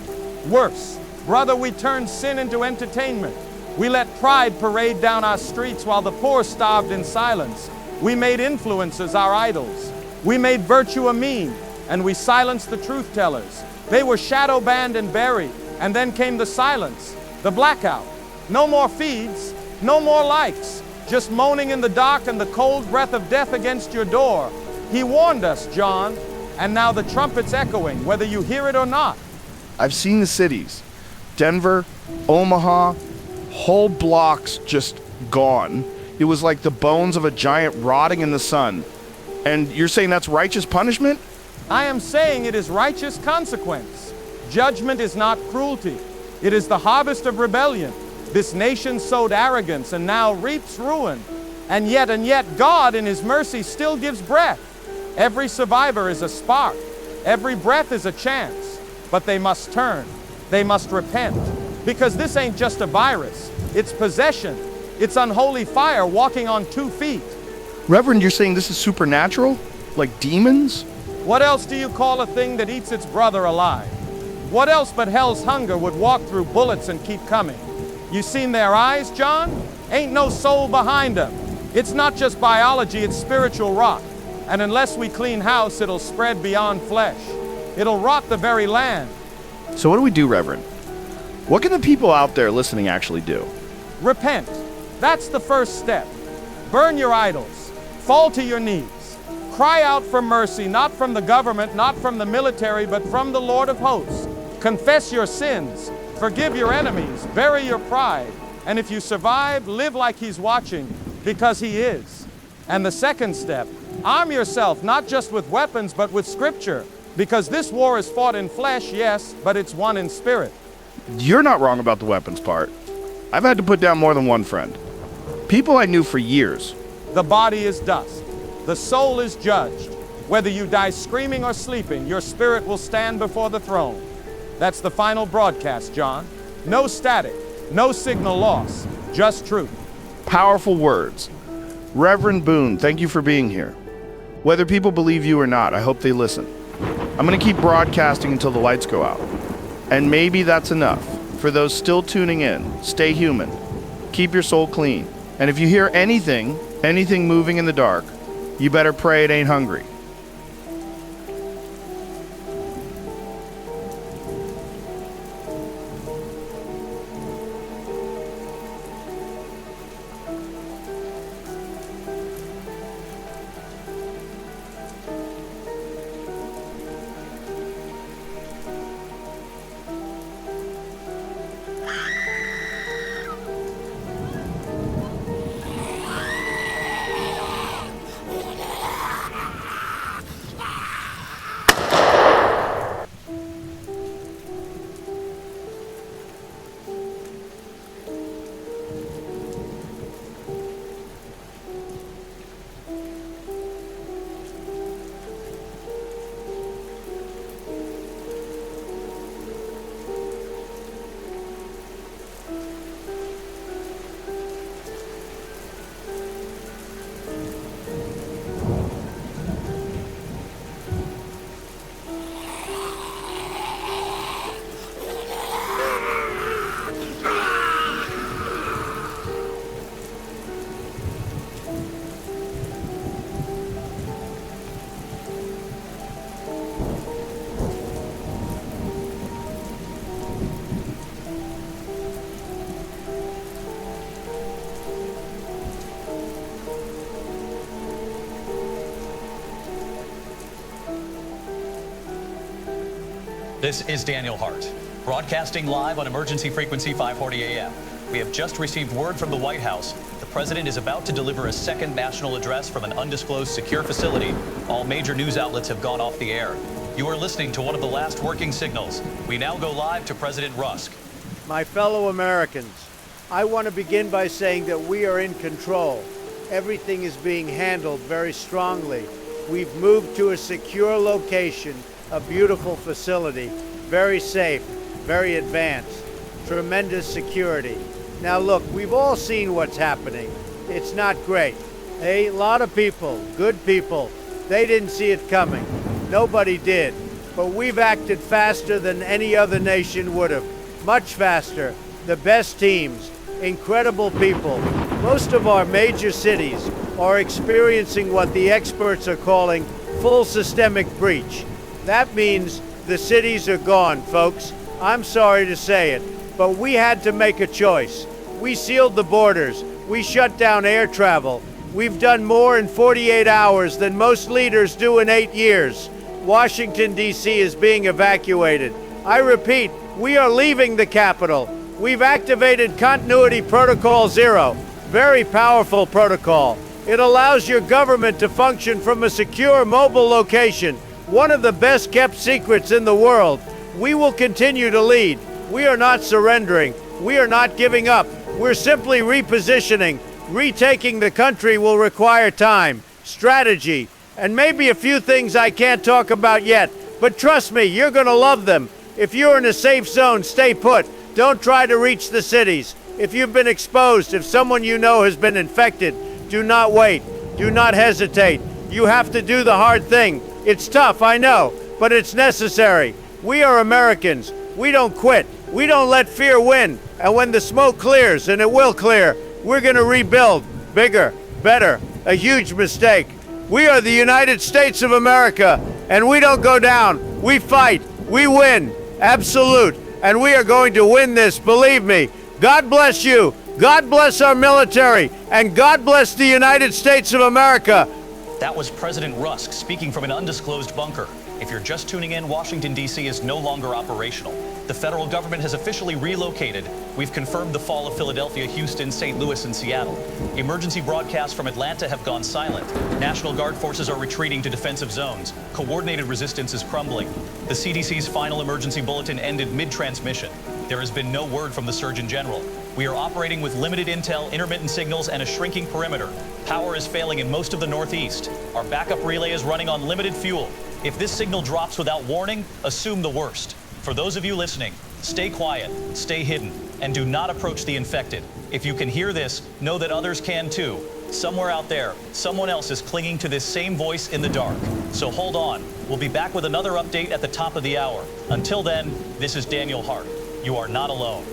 Speaker 8: Worse. Brother, we turned sin into entertainment. We let pride parade down our streets while the poor starved in silence. We made influencers our idols. We made virtue a meme, and we silenced the truth tellers. They were shadow banned and buried, and then came the silence, the blackout. No more feeds, no more likes, just moaning in the dark and the cold breath of death against your door. He warned us, John, and now the trumpet's echoing, whether you hear it or not.
Speaker 6: I've seen the cities. Denver, Omaha, whole blocks just gone. It was like the bones of a giant rotting in the sun. And you're saying that's righteous punishment?
Speaker 8: I am saying it is righteous consequence. Judgment is not cruelty. It is the harvest of rebellion. This nation sowed arrogance and now reaps ruin. And yet, God in His mercy still gives breath. Every survivor is a spark. Every breath is a chance. But they must turn. They must repent. Because this ain't just a virus. It's possession. It's unholy fire walking on 2 feet.
Speaker 6: Reverend, you're saying this is supernatural? Like demons?
Speaker 8: What else do you call a thing that eats its brother alive? What else but hell's hunger would walk through bullets and keep coming? You seen their eyes, John? Ain't no soul behind them. It's not just biology, it's spiritual rot. And unless we clean house, it'll spread beyond flesh. It'll rot the very land.
Speaker 6: So what do we do, Reverend? What can the people out there listening actually do?
Speaker 8: Repent. That's the first step. Burn your idols. Fall to your knees. Cry out for mercy, not from the government, not from the military, but from the Lord of hosts. Confess your sins. Forgive your enemies. Bury your pride. And if you survive, live like He's watching, because He is. And the second step, arm yourself not just with weapons, but with Scripture, because this war is fought in flesh, yes, but it's won in spirit.
Speaker 6: You're not wrong about the weapons part. I've had to put down more than one friend. People I knew for years.
Speaker 8: The body is dust. The soul is judged. Whether you die screaming or sleeping, your spirit will stand before the throne. That's the final broadcast, John. No static, no signal loss, just truth.
Speaker 6: Powerful words. Reverend Boone, thank you for being here. Whether people believe you or not, I hope they listen. I'm going to keep broadcasting until the lights go out. And maybe that's enough. For those still tuning in, stay human. Keep your soul clean. And if you hear anything moving in the dark, you better pray it ain't hungry.
Speaker 3: This is Daniel Hart, broadcasting live on emergency frequency 540 AM. We have just received word from the White House. The president is about to deliver a second national address from an undisclosed secure facility. All major news outlets have gone off the air. You are listening to one of the last working signals. We now go live to President Rusk.
Speaker 7: My fellow Americans, I want to begin by saying that we are in control. Everything is being handled very strongly. We've moved to a secure location, a beautiful facility, very safe, very advanced, tremendous security. Now look, we've all seen what's happening. It's not great. A lot of people, good people, they didn't see it coming. Nobody did. But we've acted faster than any other nation would have. Much faster. The best teams, incredible people. Most of our major cities are experiencing what the experts are calling full systemic breach. That means the cities are gone, folks. I'm sorry to say it, but we had to make a choice. We sealed the borders. We shut down air travel. We've done more in 48 hours than most leaders do in 8 years. Washington, D.C. is being evacuated. I repeat, we are leaving the capital. We've activated Continuity Protocol 0. Very powerful protocol. It allows your government to function from a secure mobile location. One of the best kept secrets in the world. We will continue to lead. We are not surrendering. We are not giving up. We're simply repositioning Retaking the country will require time, strategy, and maybe a few things I can't talk about yet. But trust me, you're going to love them. If you're in a safe zone, stay put. Don't try to reach the cities. If you've been exposed, if someone you know has been infected, do not wait. Do not hesitate. You have to do the hard thing. It's tough, I know, but it's necessary. We are Americans. We don't quit. We don't let fear win. And when the smoke clears, and it will clear, we're going to rebuild. Bigger, better, a huge mistake. We are the United States of America, and we don't go down. We fight. We win. Absolute. And we are going to win this, believe me. God bless you. God bless our military. And God bless the United States of America.
Speaker 3: That was President Rusk speaking from an undisclosed bunker. If you're just tuning in, Washington, D.C. is no longer operational. The federal government has officially relocated. We've confirmed the fall of Philadelphia, Houston, St. Louis, and Seattle. Emergency broadcasts from Atlanta have gone silent. National Guard forces are retreating to defensive zones. Coordinated resistance is crumbling. The CDC's final emergency bulletin ended mid-transmission. There has been no word from the Surgeon General. We are operating with limited intel, intermittent signals, and a shrinking perimeter. Power is failing in most of the Northeast. Our backup relay is running on limited fuel. If this signal drops without warning, assume the worst. For those of you listening, stay quiet, stay hidden, and do not approach the infected. If you can hear this, know that others can too. Somewhere out there, someone else is clinging to this same voice in the dark. So hold on. We'll be back with another update at the top of the hour. Until then, this is Daniel Hart. You are not alone.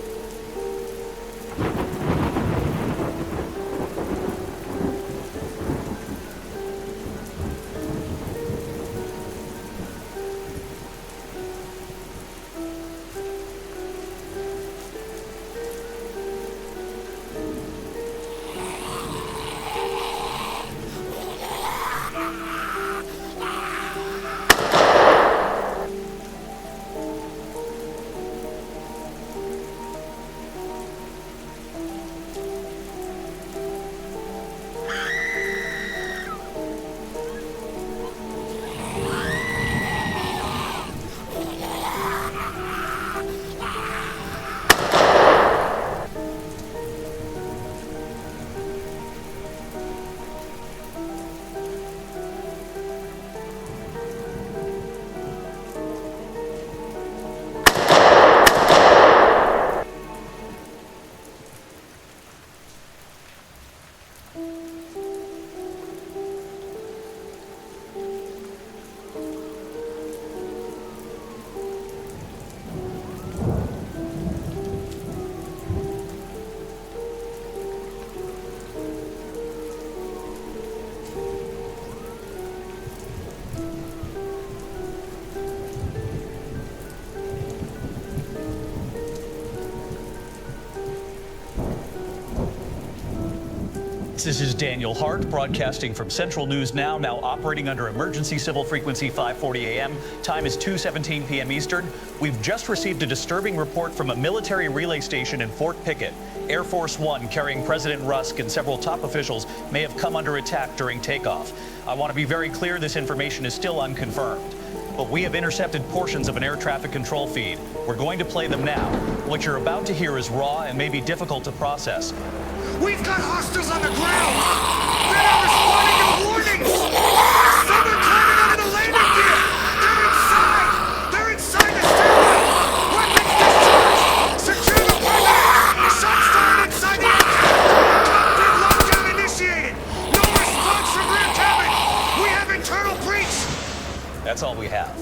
Speaker 3: This is Daniel Hart, broadcasting from Central News Now operating under emergency civil frequency 540 AM. Time is 2:17 p.m. Eastern. We've just received a disturbing report from a military relay station in Fort Pickett. Air Force One, carrying President Rusk and several top officials, may have come under attack during takeoff. I want to be very clear, this information is still unconfirmed. But we have intercepted portions of an air traffic control feed. We're going to play them now. What you're about to hear is raw and may be difficult to process.
Speaker 9: We've got hostiles on the ground! They're not responding to warnings! Some are climbing out of the landing gear! They're inside! They're inside the stairway! Weapons discharged! Secure the perimeter! Shots fired inside the aircraft! Cockpit lockdown initiated! No response from rear cabin! We have internal breach!
Speaker 3: That's all we have.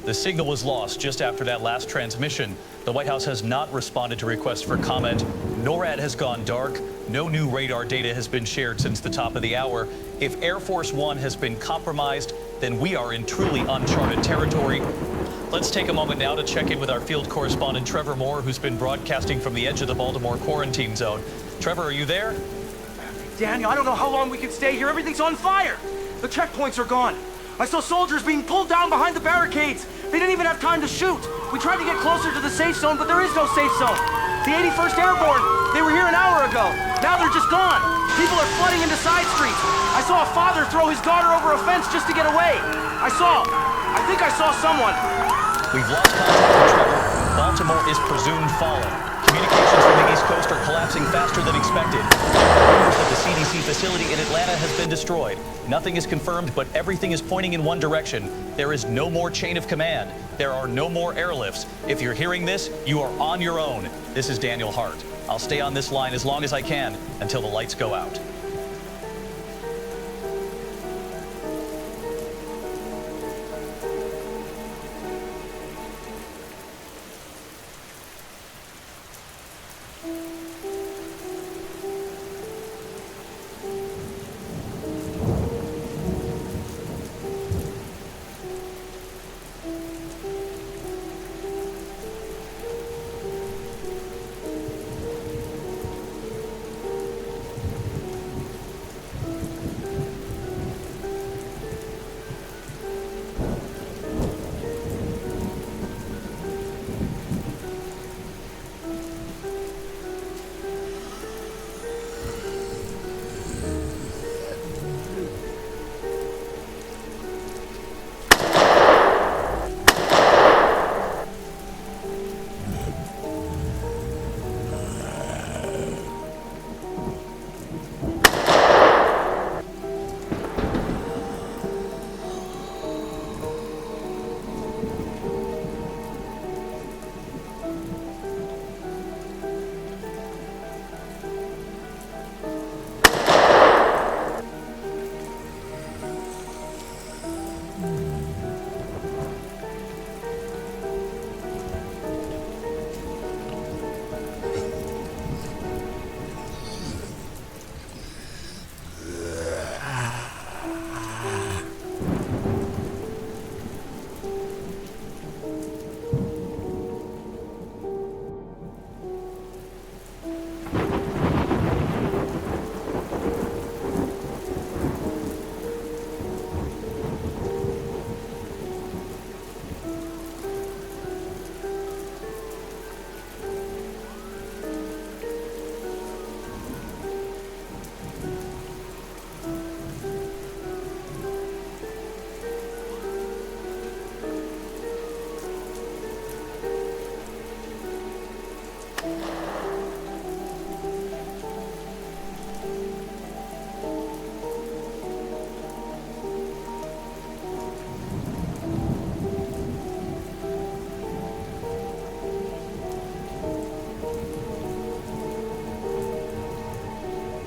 Speaker 3: The signal was lost just after that last transmission. The White House has not responded to requests for comment. NORAD has gone dark. No new radar data has been shared since the top of the hour. If Air Force One has been compromised, then we are in truly uncharted territory. Let's take a moment now to check in with our field correspondent, Trevor Moore, who's been broadcasting from the edge of the Baltimore quarantine zone. Trevor, are you there?
Speaker 10: Daniel, I don't know how long we can stay here. Everything's on fire. The checkpoints are gone. I saw soldiers being pulled down behind the barricades. They didn't even have time to shoot. We tried to get closer to the safe zone, but there is no safe zone. The 81st Airborne, they were here an hour ago. Now they're just gone. People are flooding into side streets. I saw a father throw his daughter over a fence just to get away. I think I saw someone.
Speaker 3: We've lost contact with Trevor. Baltimore is presumed falling. Communications from the East Coast are collapsing faster than expected. Rumors that the CDC facility in Atlanta has been destroyed. Nothing is confirmed, but everything is pointing in one direction. There is no more chain of command. There are no more airlifts. If you're hearing this, you are on your own. This is Daniel Hart. I'll stay on this line as long as I can until the lights go out.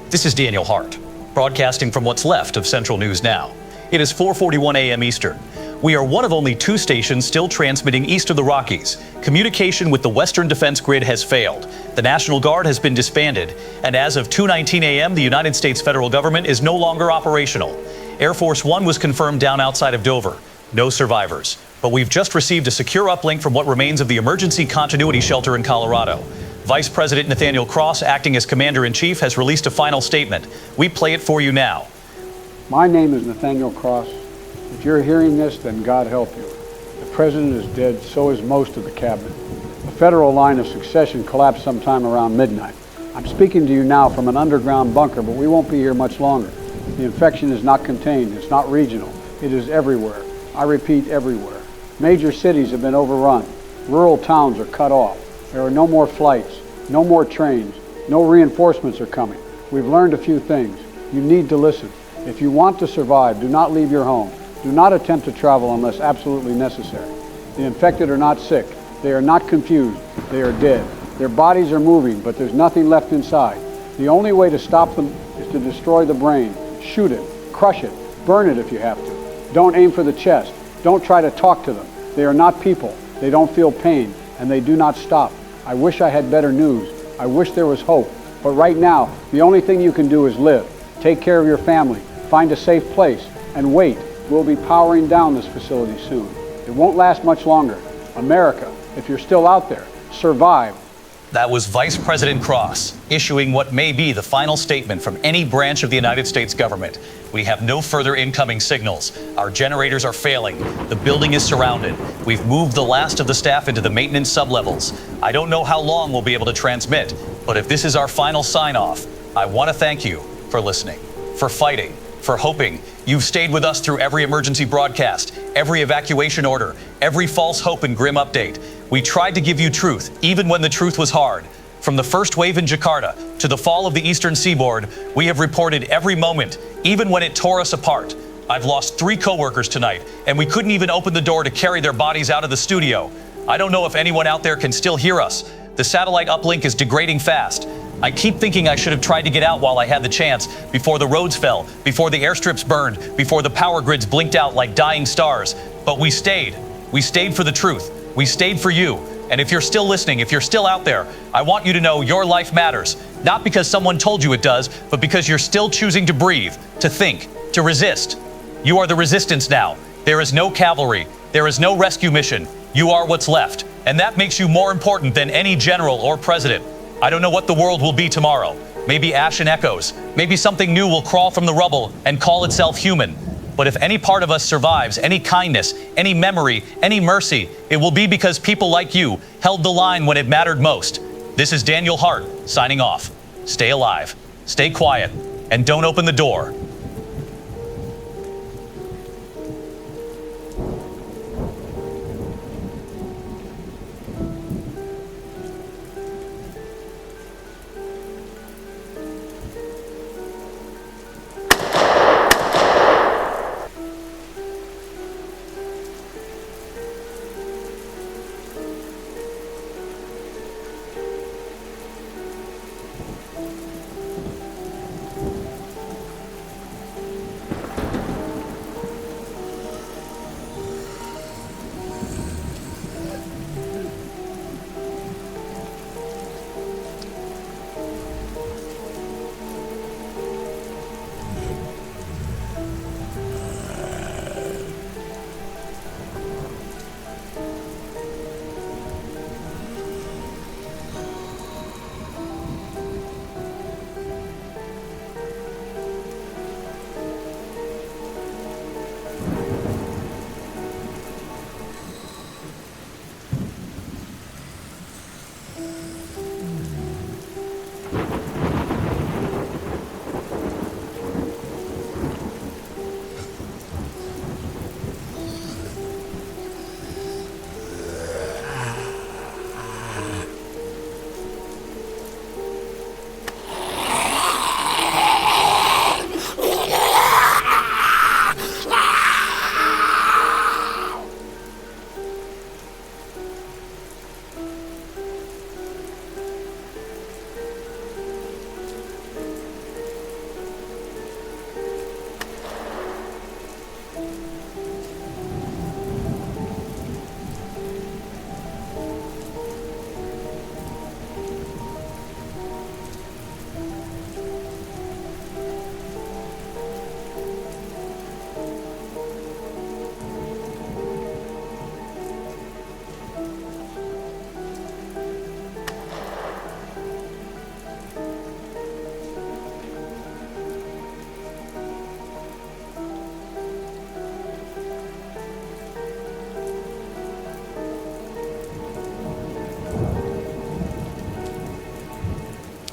Speaker 3: This is Daniel Hart, broadcasting from what's left of Central News Now. It is 4:41 a.m. Eastern. We are one of only two stations still transmitting east of the Rockies. Communication with the Western Defense Grid has failed. The National Guard has been disbanded, and as of 2:19 a.m., the United States federal government is no longer operational. Air Force One was confirmed down outside of Dover. No survivors. But we've just received a secure uplink from what remains of the emergency continuity shelter in Colorado. Vice President Nathaniel Cross, acting as Commander-in-Chief, has released a final statement. We play it for you now.
Speaker 11: My name is Nathaniel Cross. If you're hearing this, then God help you. The President is dead, so is most of the cabinet. The federal line of succession collapsed sometime around midnight. I'm speaking to you now from an underground bunker, but we won't be here much longer. The infection is not contained, it's not regional, it is everywhere. I repeat, everywhere. Major cities have been overrun. Rural towns are cut off. There are no more flights, no more trains, no reinforcements are coming. We've learned a few things. You need to listen. If you want to survive, do not leave your home. Do not attempt to travel unless absolutely necessary. The infected are not sick. They are not confused. They are dead. Their bodies are moving, but there's nothing left inside. The only way to stop them is to destroy the brain. Shoot it, crush it, burn it if you have to. Don't aim for the chest. Don't try to talk to them. They are not people. They don't feel pain, and they do not stop. I wish I had better news. I wish there was hope. But right now, the only thing you can do is live. Take care of your family. Find a safe place. And wait. We'll be powering down this facility soon. It won't last much longer. America, if you're still out there, survive.
Speaker 3: That was Vice President Cross issuing what may be the final statement from any branch of the United States government. We have no further incoming signals. Our generators are failing. The building is surrounded. We've moved the last of the staff into the maintenance sublevels. I don't know how long we'll be able to transmit, but if this is our final sign-off, I want to thank you for listening, for fighting, for hoping. You've stayed with us through every emergency broadcast, every evacuation order, every false hope and grim update. We tried to give you truth, even when the truth was hard. From the first wave in Jakarta to the fall of the eastern seaboard, we have reported every moment, even when it tore us apart. I've lost 3 coworkers tonight, and we couldn't even open the door to carry their bodies out of the studio. I don't know if anyone out there can still hear us. The satellite uplink is degrading fast. I keep thinking I should have tried to get out while I had the chance, before the roads fell, before the airstrips burned, before the power grids blinked out like dying stars. But we stayed. We stayed for the truth. We stayed for you. And if you're still listening, if you're still out there, I want you to know your life matters. Not because someone told you it does, but because you're still choosing to breathe, to think, to resist. You are the resistance now. There is no cavalry. There is no rescue mission. You are what's left. And that makes you more important than any general or president. I don't know what the world will be tomorrow. Maybe ash and echoes. Maybe something new will crawl from the rubble and call itself human. But if any part of us survives, any kindness, any memory, any mercy, it will be because people like you held the line when it mattered most. This is Daniel Hart, signing off. Stay alive, stay quiet, and don't open the door.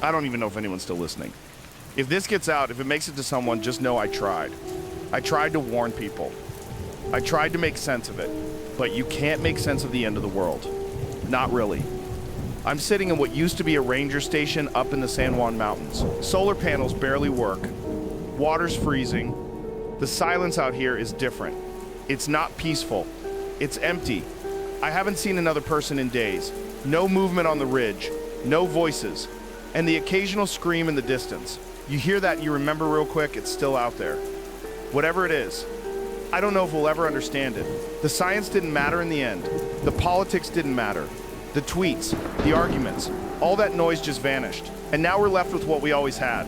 Speaker 6: I don't even know if anyone's still listening. If this gets out, if it makes it to someone, just know I tried. I tried to warn people. I tried to make sense of it. But you can't make sense of the end of the world. Not really. I'm sitting in what used to be a ranger station up in the San Juan Mountains. Solar panels barely work. Water's freezing. The silence out here is different. It's not peaceful. It's empty. I haven't seen another person in days. No movement on the ridge. No voices. And the occasional scream in the distance. You hear that and you remember real quick, it's still out there. Whatever it is, I don't know if we'll ever understand it. The science didn't matter in the end. The politics didn't matter. The tweets, the arguments, all that noise just vanished. And now we're left with what we always had.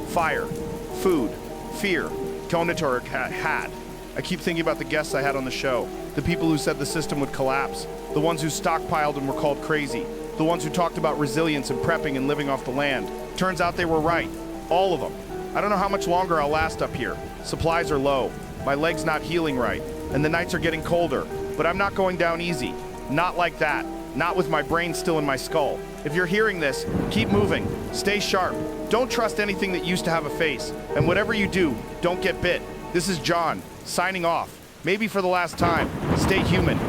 Speaker 6: Fire, food, fear, Konator had. I keep thinking about the guests I had on the show. The people who said the system would collapse. The ones who stockpiled and were called crazy. The ones who talked about resilience and prepping and living off the land. Turns out they were right. All of them. I don't know how much longer I'll last up here. Supplies are low. My leg's not healing right. And the nights are getting colder. But I'm not going down easy. Not like that. Not with my brain still in my skull. If you're hearing this, keep moving. Stay sharp. Don't trust anything that used to have a face. And whatever you do, don't get bit. This is John, signing off. Maybe for the last time. Stay human.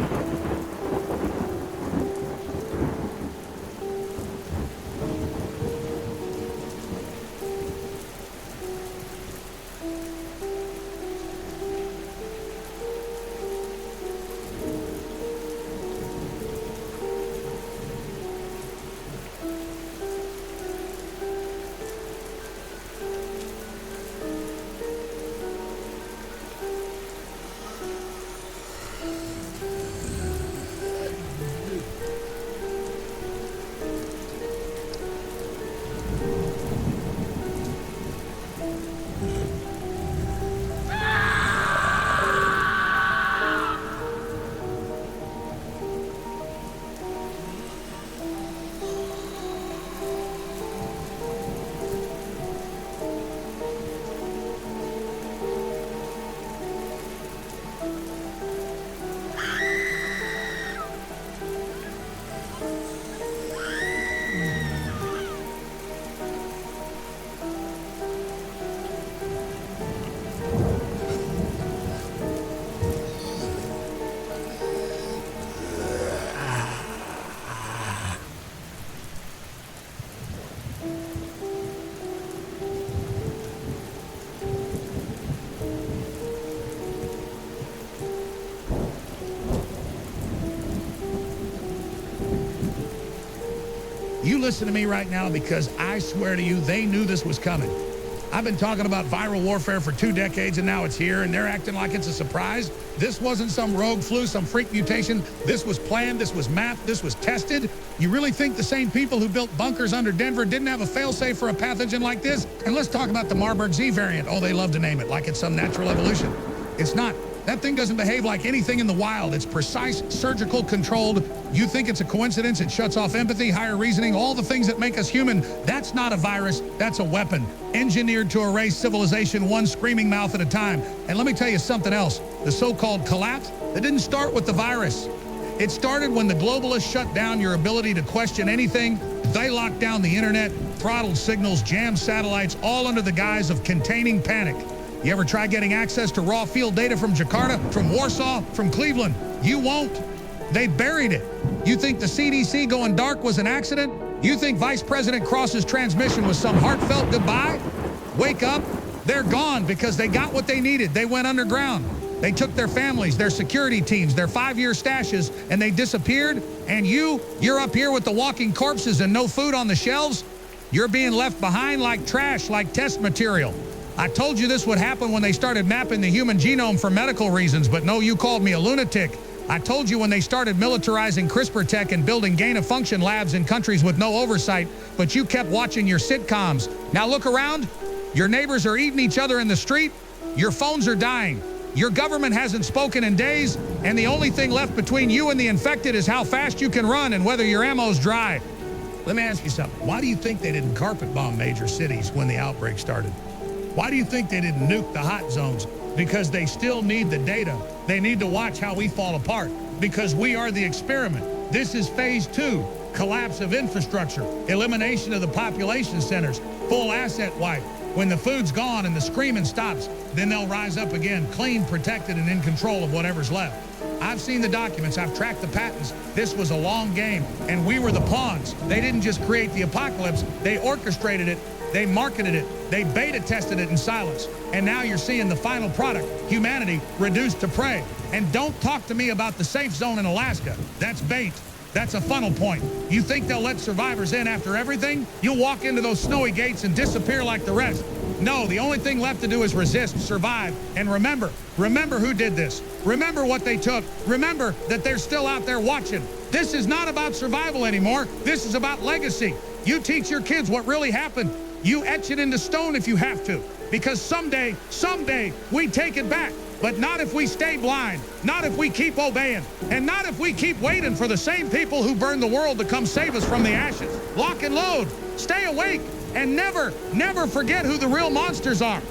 Speaker 5: You listen to me right now, because I swear to you, they knew this was coming. I've been talking about viral warfare for 2 decades, and now it's here, and they're acting like it's a surprise. This wasn't some rogue flu, some freak mutation. This was planned, this was mapped, this was tested. You really think the same people who built bunkers under Denver didn't have a failsafe for a pathogen like this? And let's talk about the Marburg Z variant. Oh, they love to name it like it's some natural evolution. It's not. That thing doesn't behave like anything in the wild. It's precise, surgical, controlled. You think it's a coincidence? It shuts off empathy, higher reasoning, all the things that make us human. That's not a virus. That's a weapon, engineered to erase civilization one screaming mouth at a time. And let me tell you something else. The so-called collapse, that didn't start with the virus. It started when the globalists shut down your ability to question anything. They locked down the internet, throttled signals, jammed satellites, all under the guise of containing panic. You ever try getting access to raw field data from Jakarta, from Warsaw, from Cleveland? You won't. They buried it. You think the CDC going dark was an accident? You think Vice President Cross's transmission was some heartfelt goodbye? Wake up. They're gone because they got what they needed. They went underground. They took their families, their security teams, their 5-year stashes, and they disappeared. And you're up here with the walking corpses and no food on the shelves? You're being left behind like trash, like test material. I told you this would happen when they started mapping the human genome for medical reasons, but no, you called me a lunatic. I told you when they started militarizing CRISPR tech and building gain-of-function labs in countries with no oversight, but you kept watching your sitcoms. Now look around. Your neighbors are eating each other in the street. Your phones are dying. Your government hasn't spoken in days, and the only thing left between you and the infected is how fast you can run and whether your ammo's dry. Let me ask you something. Why do you think they didn't carpet bomb major cities when the outbreak started? Why do you think they didn't nuke the hot zones? Because they still need the data. They need to watch how we fall apart. Because we are the experiment. This is phase 2. Collapse of infrastructure. Elimination of the population centers. Full asset wipe. When the food's gone and the screaming stops, then they'll rise up again, clean, protected, and in control of whatever's left. I've seen the documents. I've tracked the patents. This was a long game, and we were the pawns. They didn't just create the apocalypse. They orchestrated it. They marketed it. They beta tested it in silence. And now you're seeing the final product, humanity reduced to prey. And don't talk to me about the safe zone in Alaska. That's bait. That's a funnel point. You think they'll let survivors in after everything? You'll walk into those snowy gates and disappear like the rest. No, the only thing left to do is resist, survive, and remember who did this. Remember what they took. Remember that they're still out there watching. This is not about survival anymore. This is about legacy. You teach your kids what really happened. You etch it into stone if you have to, because someday, we take it back. But not if we stay blind, not if we keep obeying, and not if we keep waiting for the same people who burned the world to come save us from the ashes. Lock and load, stay awake, and never, never forget who the real monsters are.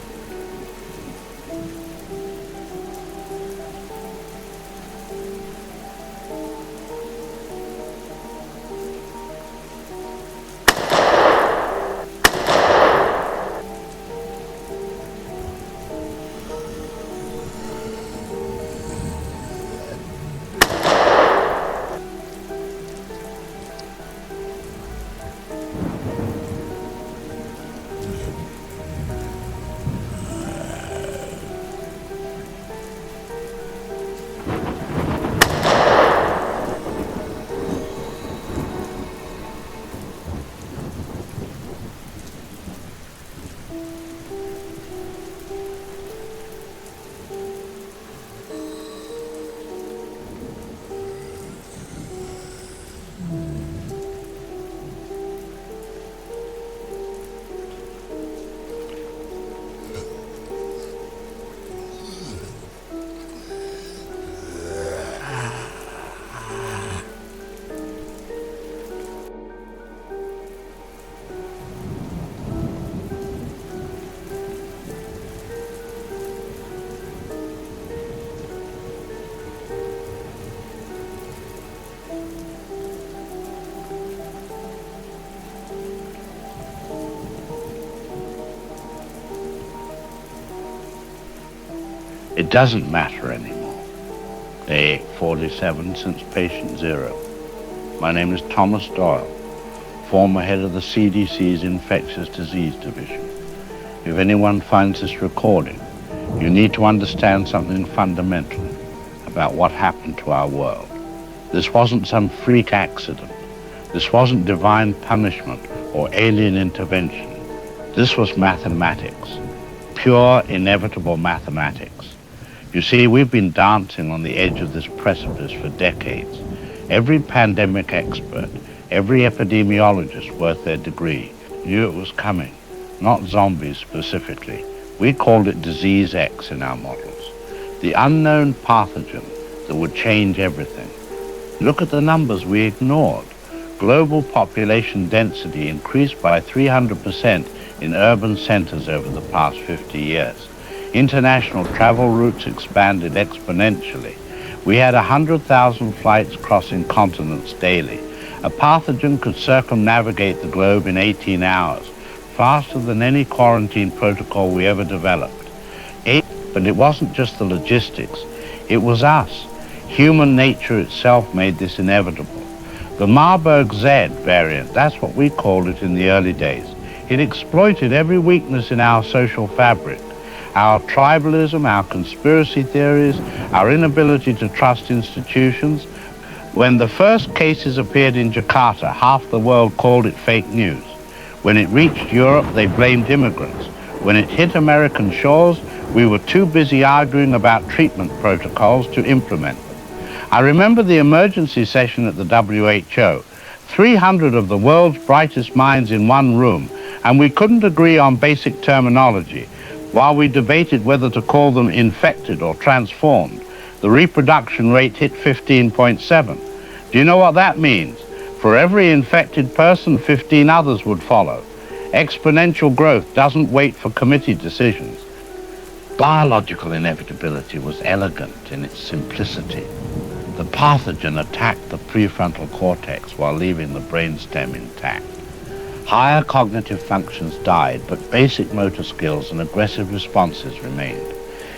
Speaker 1: It doesn't matter anymore. Day 47 since patient 0. My name is Thomas Doyle, former head of the CDC's Infectious Disease Division. If anyone finds this recording, you need to understand something fundamental about what happened to our world. This wasn't some freak accident. This wasn't divine punishment or alien intervention. This was mathematics, pure, inevitable mathematics. You see, we've been dancing on the edge of this precipice for decades. Every pandemic expert, every epidemiologist worth their degree knew it was coming, not zombies specifically. We called it Disease X in our models, the unknown pathogen that would change everything. Look at the numbers we ignored. Global population density increased by 300% in urban centers over the past 50 years. International travel routes expanded exponentially. We had 100,000 flights crossing continents daily. A pathogen could circumnavigate the globe in 18 hours, faster than any quarantine protocol we ever developed. But it wasn't just the logistics, it was us. Human nature itself made this inevitable. The Marburg Z variant, that's what we called it in the early days. It exploited every weakness in our social fabric. Our tribalism, our conspiracy theories, our inability to trust institutions. When the first cases appeared in Jakarta, half the world called it fake news. When it reached Europe, they blamed immigrants. When it hit American shores, we were too busy arguing about treatment protocols to implement them. I remember the emergency session at the WHO, 300 of the world's brightest minds in one room, and we couldn't agree on basic terminology. While we debated whether to call them infected or transformed, the reproduction rate hit 15.7. Do you know what that means? For every infected person, 15 others would follow. Exponential growth doesn't wait for committee decisions. Biological inevitability was elegant in its simplicity. The pathogen attacked the prefrontal cortex while leaving the brainstem intact. Higher cognitive functions died, but basic motor skills and aggressive responses remained.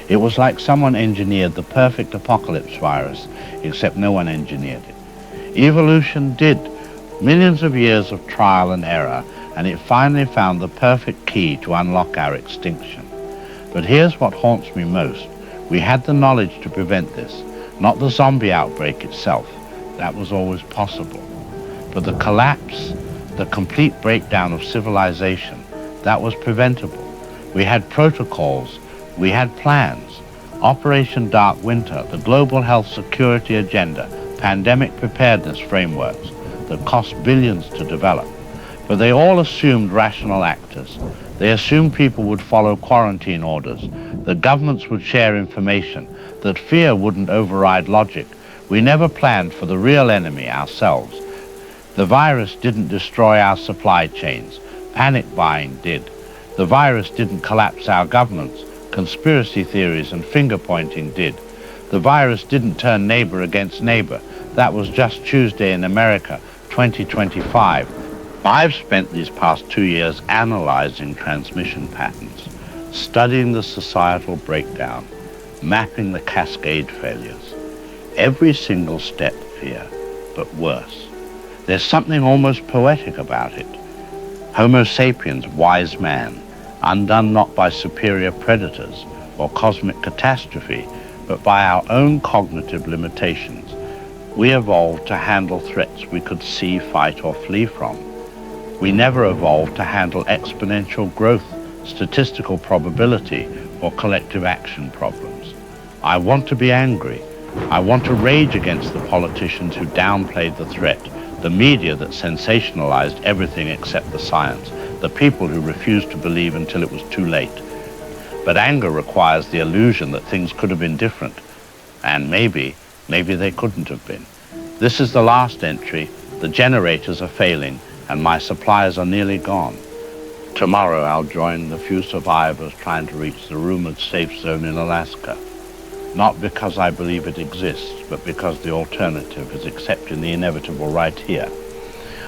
Speaker 1: It was like someone engineered the perfect apocalypse virus, except no one engineered it. Evolution did. Millions of years of trial and error, and it finally found the perfect key to unlock our extinction. But here's what haunts me most. We had the knowledge to prevent this, not the zombie outbreak itself. That was always possible. But the collapse, the complete breakdown of civilization, that was preventable. We had protocols, we had plans. Operation Dark Winter, the Global Health Security Agenda, pandemic preparedness frameworks that cost billions to develop. But they all assumed rational actors. They assumed people would follow quarantine orders, that governments would share information, that fear wouldn't override logic. We never planned for the real enemy, ourselves. The virus didn't destroy our supply chains. Panic buying did. The virus didn't collapse our governments. Conspiracy theories and finger-pointing did. The virus didn't turn neighbor against neighbor. That was just Tuesday in America, 2025. I've spent these past 2 years analyzing transmission patterns, studying the societal breakdown, mapping the cascade failures. Every single step fear, but worse. There's something almost poetic about it. Homo sapiens, wise man, undone not by superior predators or cosmic catastrophe, but by our own cognitive limitations. We evolved to handle threats we could see, fight, or flee from. We never evolved to handle exponential growth, statistical probability, or collective action problems. I want to be angry. I want to rage against the politicians who downplayed the threat, the media that sensationalized everything except the science, the people who refused to believe until it was too late. But anger requires the illusion that things could have been different. And maybe they couldn't have been. This is the last entry. The generators are failing, and my supplies are nearly gone. Tomorrow I'll join the few survivors trying to reach the rumored safe zone in Alaska. Not because I believe it exists, but because the alternative is accepting the inevitable right here.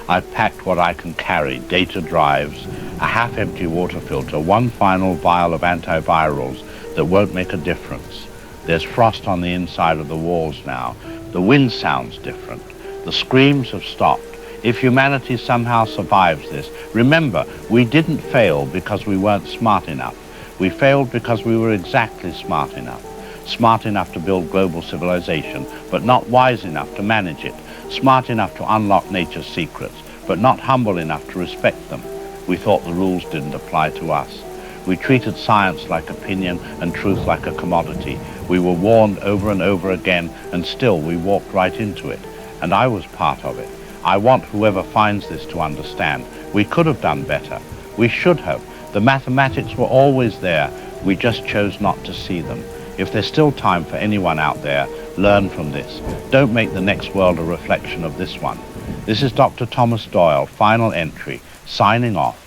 Speaker 1: I've packed what I can carry, data drives, a half-empty water filter, one final vial of antivirals that won't make a difference. There's frost on the inside of the walls now. The wind sounds different. The screams have stopped. If humanity somehow survives this, remember, we didn't fail because we weren't smart enough. We failed because we were exactly smart enough. Smart enough to build global civilization, but not wise enough to manage it. smart enough to unlock nature's secrets, but not humble enough to respect them. We thought the rules didn't apply to us. We treated science like opinion and truth like a commodity. We were warned over and over again, and still we walked right into it. And I was part of it. I want whoever finds this to understand. We could have done better. We should have. The mathematics were always there. We just chose not to see them. If there's still time for anyone out there, learn from this. Don't make the next world a reflection of this one. This is Dr. Thomas Doyle, final entry, signing off.